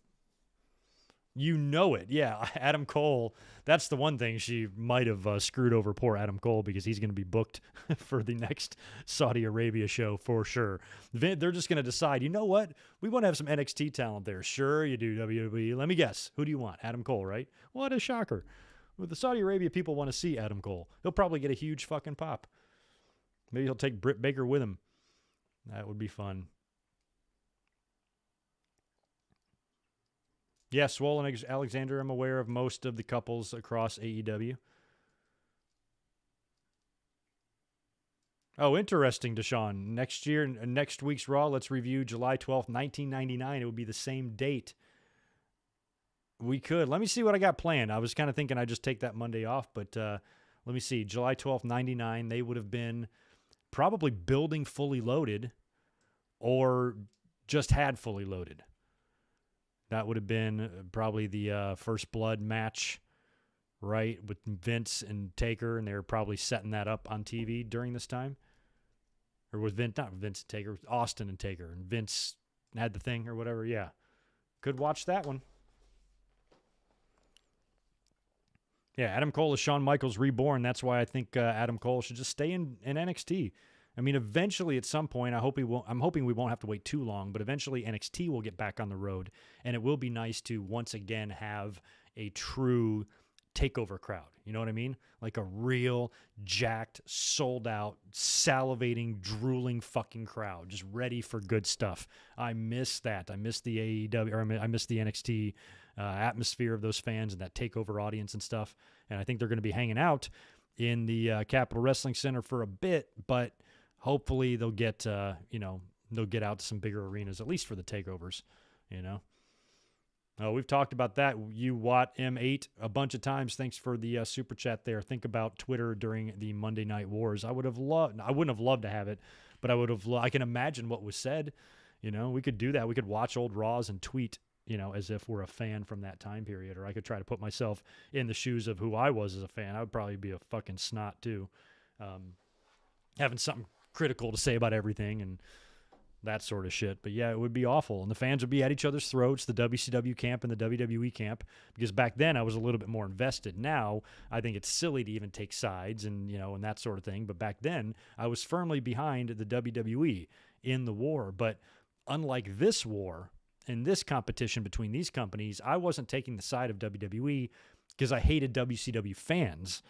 You know it. Yeah, Adam Cole. That's the one thing she might have screwed over poor Adam Cole, because he's going to be booked for the next Saudi Arabia show for sure. They're just going to decide, you know what? We want to have some NXT talent there. Sure, you do, WWE. Let me guess. Who do you want? Adam Cole, right? What a shocker. With the Saudi Arabia people want to see Adam Cole. He'll probably get a huge fucking pop. Maybe he'll take Britt Baker with him. That would be fun. Yeah, Swole and Alexander, I'm aware of most of the couples across AEW. Oh, interesting, Deshaun. Next week's Raw, let's review July 12th, 1999. It would be the same date. We could. Let me see what I got planned. I was kind of thinking I'd just take that Monday off, but let me see. July 12th, 99, they would have been probably building Fully Loaded or just had Fully Loaded. That would have been probably the First Blood match right, with Vince and Taker, and they were probably setting that up on TV during this time. Or with Vince, not Vince and Taker, Austin and Taker, and Vince had the thing or whatever. Yeah, could watch that one. Yeah, Adam Cole is Shawn Michaels reborn. That's why I think Adam Cole should just stay in NXT. I mean, eventually, at some point, I'm hoping we won't have to wait too long, but eventually NXT will get back on the road, and it will be nice to once again have a true takeover crowd. You know what I mean? Like a real jacked, sold out, salivating, drooling fucking crowd, just ready for good stuff. I miss that. I miss the AEW, or I miss the NXT atmosphere of those fans and that takeover audience and stuff. And I think they're going to be hanging out in the Capitol Wrestling Center for a bit, but hopefully they'll get they'll get out to some bigger arenas, at least for the takeovers. We've talked about that. You Watt M8 a bunch of times. Thanks for the super chat there. Think about Twitter during the Monday Night Wars. I wouldn't have loved to have it, but I can imagine what was said. We could do that. We could watch old Raws and tweet, as if we're a fan from that time period. Or I could try to put myself in the shoes of who I was as a fan. I would probably be a fucking snot too. Having something critical to say about everything and that sort of shit. But yeah, it would be awful. And the fans would be at each other's throats, the WCW camp and the WWE camp, because back then I was a little bit more invested. Now I think it's silly to even take sides and, and that sort of thing. But back then I was firmly behind the WWE in the war. But unlike this war and this competition between these companies, I wasn't taking the side of WWE because I hated WCW fans.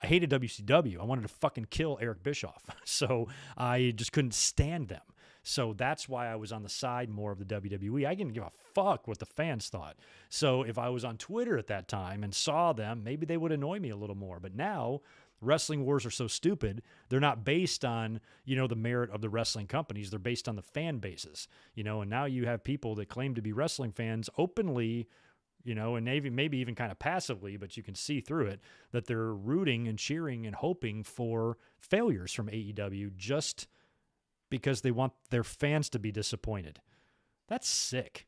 I hated WCW. I wanted to fucking kill Eric Bischoff. So I just couldn't stand them. So that's why I was on the side more of the WWE. I didn't give a fuck what the fans thought. So if I was on Twitter at that time and saw them, maybe they would annoy me a little more. But now wrestling wars are so stupid. They're not based on, the merit of the wrestling companies. They're based on the fan bases, and now you have people that claim to be wrestling fans openly, and maybe even kind of passively, but you can see through it that they're rooting and cheering and hoping for failures from AEW just because they want their fans to be disappointed. That's sick.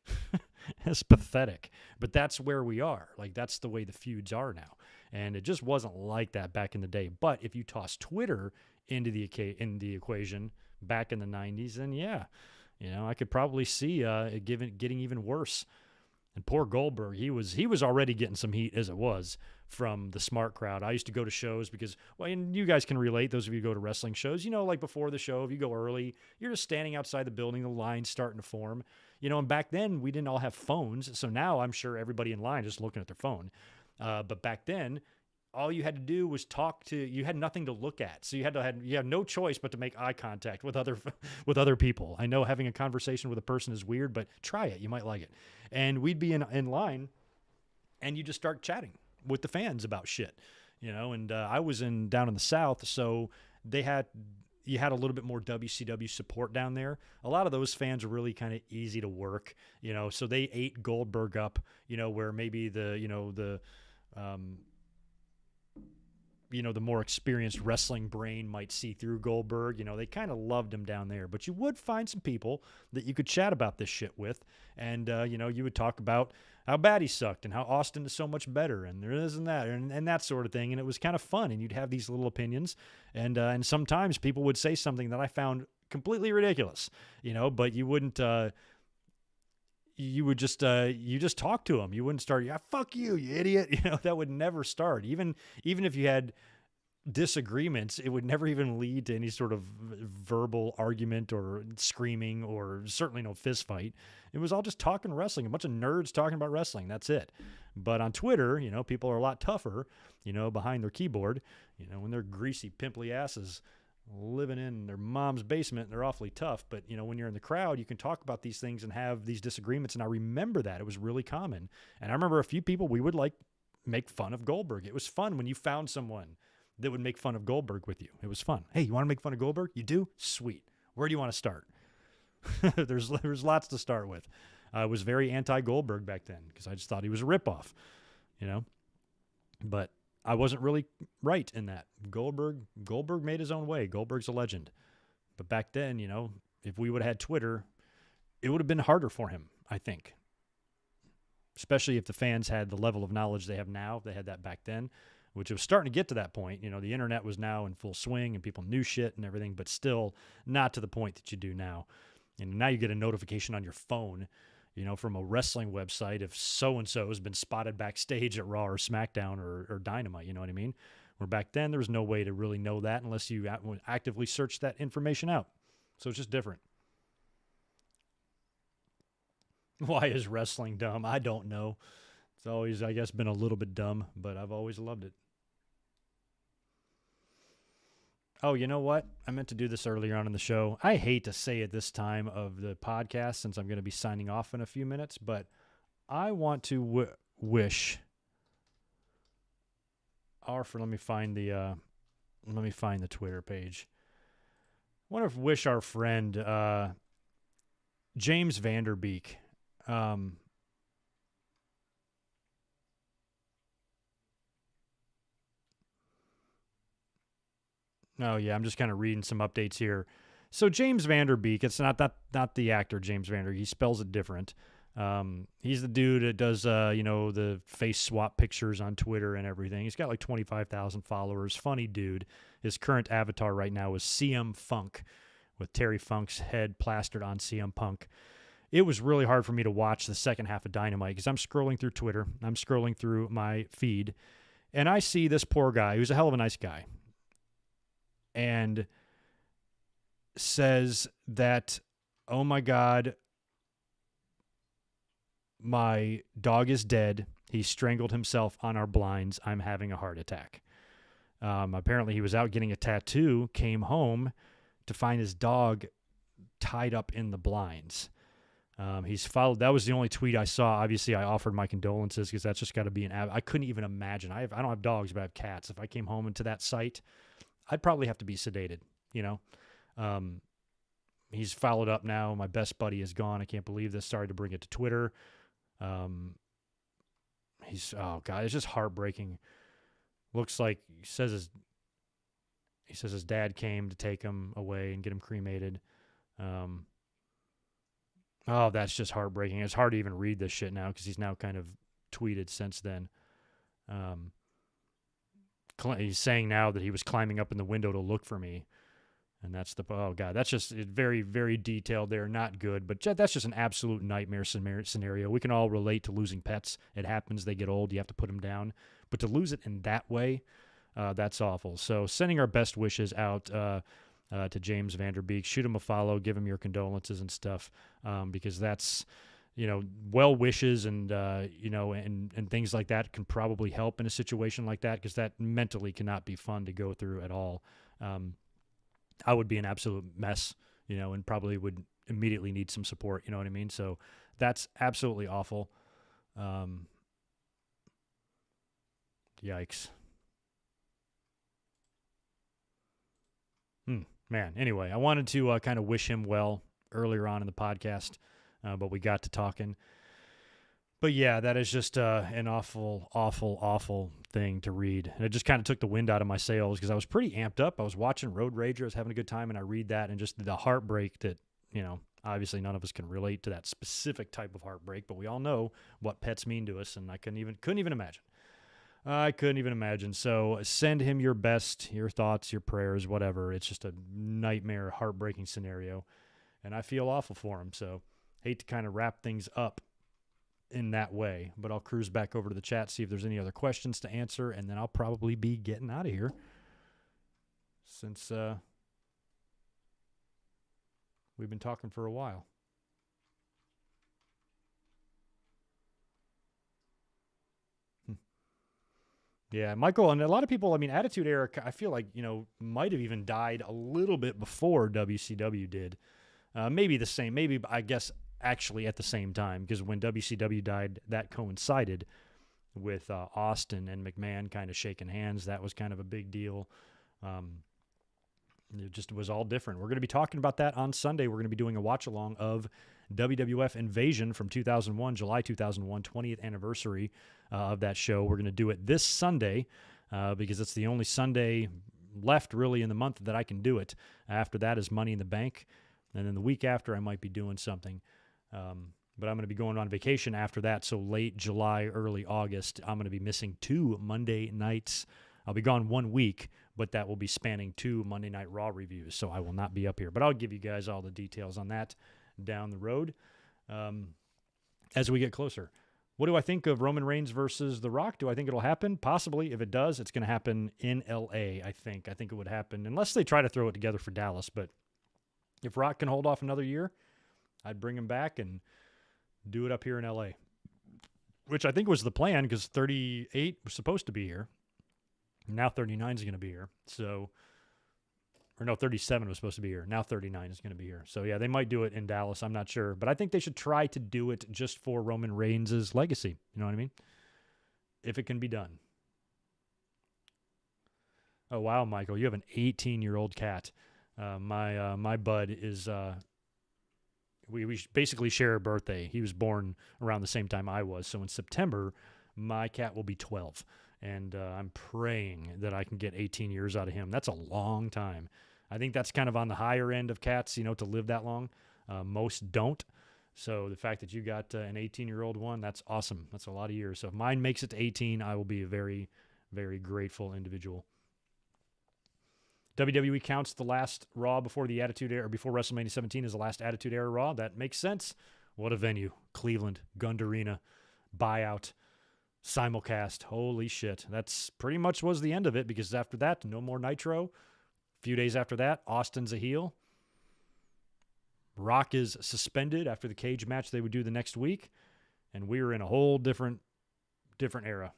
That's pathetic. But that's where we are. Like, that's the way the feuds are now. And it just wasn't like that back in the day. But if you toss Twitter into the equation back in the 90s, then yeah, I could probably see it getting even worse. And poor Goldberg, he was already getting some heat as it was from the smart crowd. I used to go to shows because, and you guys can relate, those of you who go to wrestling shows, like before the show, if you go early, you're just standing outside the building, the line's starting to form, and back then we didn't all have phones. So now I'm sure everybody in line is just looking at their phone. But back then, all you had to do was you had nothing to look at. So you had no choice but to make eye contact with other people. I know having a conversation with a person is weird, but try it. You might like it. And we'd be in line and you just start chatting with the fans about shit, and I was down in the South. So you had a little bit more WCW support down there. A lot of those fans are really kind of easy to work, so they ate Goldberg up, where maybe the more experienced wrestling brain might see through Goldberg. They kind of loved him down there. But you would find some people that you could chat about this shit with. And, you would talk about how bad he sucked and how Austin is so much better and there isn't that and that sort of thing. And it was kind of fun. And you'd have these little opinions. And sometimes people would say something that I found completely ridiculous, but you wouldn't... you just talk to them. You wouldn't start, yeah, fuck you idiot. That would never start. Even if you had disagreements, it would never even lead to any sort of verbal argument or screaming or certainly no fist fight. It was all just talking wrestling, a bunch of nerds talking about wrestling. That's it. But on Twitter, people are a lot tougher, behind their keyboard, when they're greasy, pimply asses living in their mom's basement, they're awfully tough. But, when you're in the crowd, you can talk about these things and have these disagreements. And I remember that. It was really common. And I remember a few people, we would make fun of Goldberg. It was fun when you found someone that would make fun of Goldberg with you. It was fun. Hey, you want to make fun of Goldberg? You do? Sweet. Where do you want to start? There's lots to start with. I was very anti-Goldberg back then because I just thought he was a ripoff, But I wasn't really right in that. Goldberg made his own way. Goldberg's a legend. But back then, if we would have had Twitter, it would have been harder for him, I think. especially if the fans had the level of knowledge they have now. If they had that back then, which was starting to get to that point. You know, the internet was now in full swing and people knew shit and everything, but still not to the point that you do now. And now you get a notification on your phone, you know, from a wrestling website if so-and-so has been spotted backstage at Raw or SmackDown or Dynamite, you know what I mean? Where back then there was no way to really know that unless you actively search that information out. So it's just different. Why is wrestling dumb? I don't know. It's always, I guess, been a little bit dumb, but I've always loved it. Oh, you know what? I meant to do this earlier on in the show. I hate to say it this time of the podcast since I'm going to be signing off in a few minutes, but I want to wish let me find the Twitter page. I want to wish our friend James Vanderbeek. Oh, yeah, I'm just kind of reading some updates here. So James Vanderbeek, it's not the actor James Vanderbeek. He spells it different. He's the dude that does, the face swap pictures on Twitter and everything. He's got like 25,000 followers. Funny dude. His current avatar right now is CM Funk, with Terry Funk's head plastered on CM Punk. It was really hard for me to watch the second half of Dynamite because I'm scrolling through Twitter. I'm scrolling through my feed, and I see this poor guy who's a hell of a nice guy and says that, oh my God, my dog is dead. He strangled himself on our blinds. I'm having a heart attack. Apparently he was out getting a tattoo, came home to find his dog tied up in the blinds. He's followed. That was the only tweet I saw. Obviously, I offered my condolences because that's just got to be I couldn't even imagine. I don't have dogs, but I have cats. If I came home into that site, I'd probably have to be sedated, you know. He's followed up now. My best buddy is gone. I can't believe this. Sorry to bring it to Twitter. Oh God, it's just heartbreaking. Looks like he says his dad came to take him away and get him cremated. Oh, that's just heartbreaking. It's hard to even read this shit now because he's now kind of tweeted since then. He's saying now that he was climbing up in the window to look for me. And that's oh God, that's just very, very detailed there. Not good, but that's just an absolute nightmare scenario. We can all relate to losing pets. It happens. They get old. You have to put them down. But to lose it in that way, that's awful. So sending our best wishes out to James Vanderbeek. Shoot him a follow. Give him your condolences and stuff because that's, well wishes and, and things like that can probably help in a situation like that because that mentally cannot be fun to go through at all. I would be an absolute mess, and probably would immediately need some support. You know what I mean? So that's absolutely awful. Yikes. Man. Anyway, I wanted to kind of wish him well earlier on in the podcast, but we got to talking. But yeah, that is just an awful, awful, awful thing to read. And it just kind of took the wind out of my sails because I was pretty amped up. I was watching Road Rager. I was having a good time, and I read that and just the heartbreak that, obviously none of us can relate to that specific type of heartbreak, but we all know what pets mean to us, and I couldn't even imagine. I couldn't even imagine. So send him your best, your thoughts, your prayers, whatever. It's just a nightmare, heartbreaking scenario, and I feel awful for him. So hate to kind of wrap things up in that way, but I'll cruise back over to the chat, see if there's any other questions to answer, and then I'll probably be getting out of here since we've been talking for a while. Yeah, Michael, and a lot of people, Attitude Era, I feel like, might have even died a little bit before WCW did. Maybe the same, I guess, actually at the same time, because when WCW died, that coincided with Austin and McMahon kind of shaking hands. That was kind of a big deal. It just was all different. We're going to be talking about that on Sunday. We're going to be doing a watch-along of WWF Invasion from 2001, July 2001, 20th anniversary of that show. We're going to do it this Sunday because it's the only Sunday left really in the month that I can do it. After that is Money in the Bank. And then the week after, I might be doing something. But I'm going to be going on vacation after that, so late July, early August. I'm going to be missing 2 Monday nights. I'll be gone 1 week, but that will be spanning 2 Monday Night Raw reviews, so I will not be up here. But I'll give you guys all the details on that down the road as we get closer. What do I think of Roman Reigns versus The Rock? Do I think it'll happen? Possibly. If it does, it's going to happen in L.A., I think. I think it would happen, unless they try to throw it together for Dallas. But if Rock can hold off another year, I'd bring him back and do it up here in L.A., which I think was the plan because 38 was supposed to be here. Now 39 is going to be here. So, or no, 37 was supposed to be here. Now 39 is going to be here. So, yeah, they might do it in Dallas. I'm not sure. But I think they should try to do it just for Roman Reigns' legacy. You know what I mean? If it can be done. Oh, wow, Michael. You have an 18-year-old cat. My bud is... We basically share a birthday. He was born around the same time I was. So in September, my cat will be 12. And I'm praying that I can get 18 years out of him. That's a long time. I think that's kind of on the higher end of cats, to live that long. Most don't. So the fact that you got an 18-year-old one, that's awesome. That's a lot of years. So if mine makes it to 18, I will be a very, very grateful individual. WWE counts the last Raw before the Attitude Era, or before WrestleMania 17 as the last Attitude Era Raw. That makes sense. What a venue. Cleveland, Gund Arena, buyout, simulcast. Holy shit. That's pretty much was the end of it, because after that, no more Nitro. A few days after that, Austin's a heel. Rock is suspended after the cage match they would do the next week. And we were in a whole different era.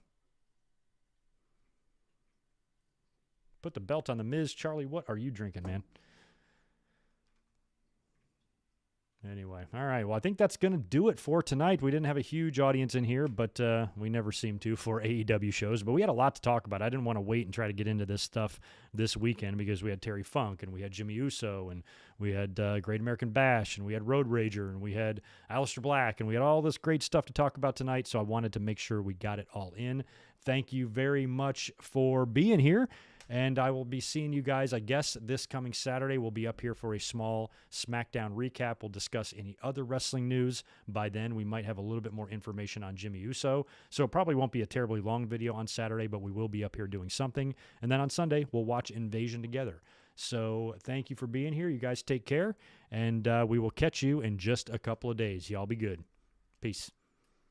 Put the belt on the Miz. Charlie, what are you drinking, man? Anyway, all right. Well, I think that's going to do it for tonight. We didn't have a huge audience in here, but we never seem to for AEW shows. But we had a lot to talk about. I didn't want to wait and try to get into this stuff this weekend because we had Terry Funk, and we had Jimmy Uso, and we had Great American Bash, and we had Road Rager, and we had Aleister Black, and we had all this great stuff to talk about tonight. So I wanted to make sure we got it all in. Thank you very much for being here. And I will be seeing you guys, I guess, this coming Saturday. We'll be up here for a small SmackDown recap. We'll discuss any other wrestling news. By then, we might have a little bit more information on Jimmy Uso. So it probably won't be a terribly long video on Saturday, but we will be up here doing something. And then on Sunday, we'll watch Invasion together. So thank you for being here. You guys take care. And we will catch you in just a couple of days. Y'all be good. Peace.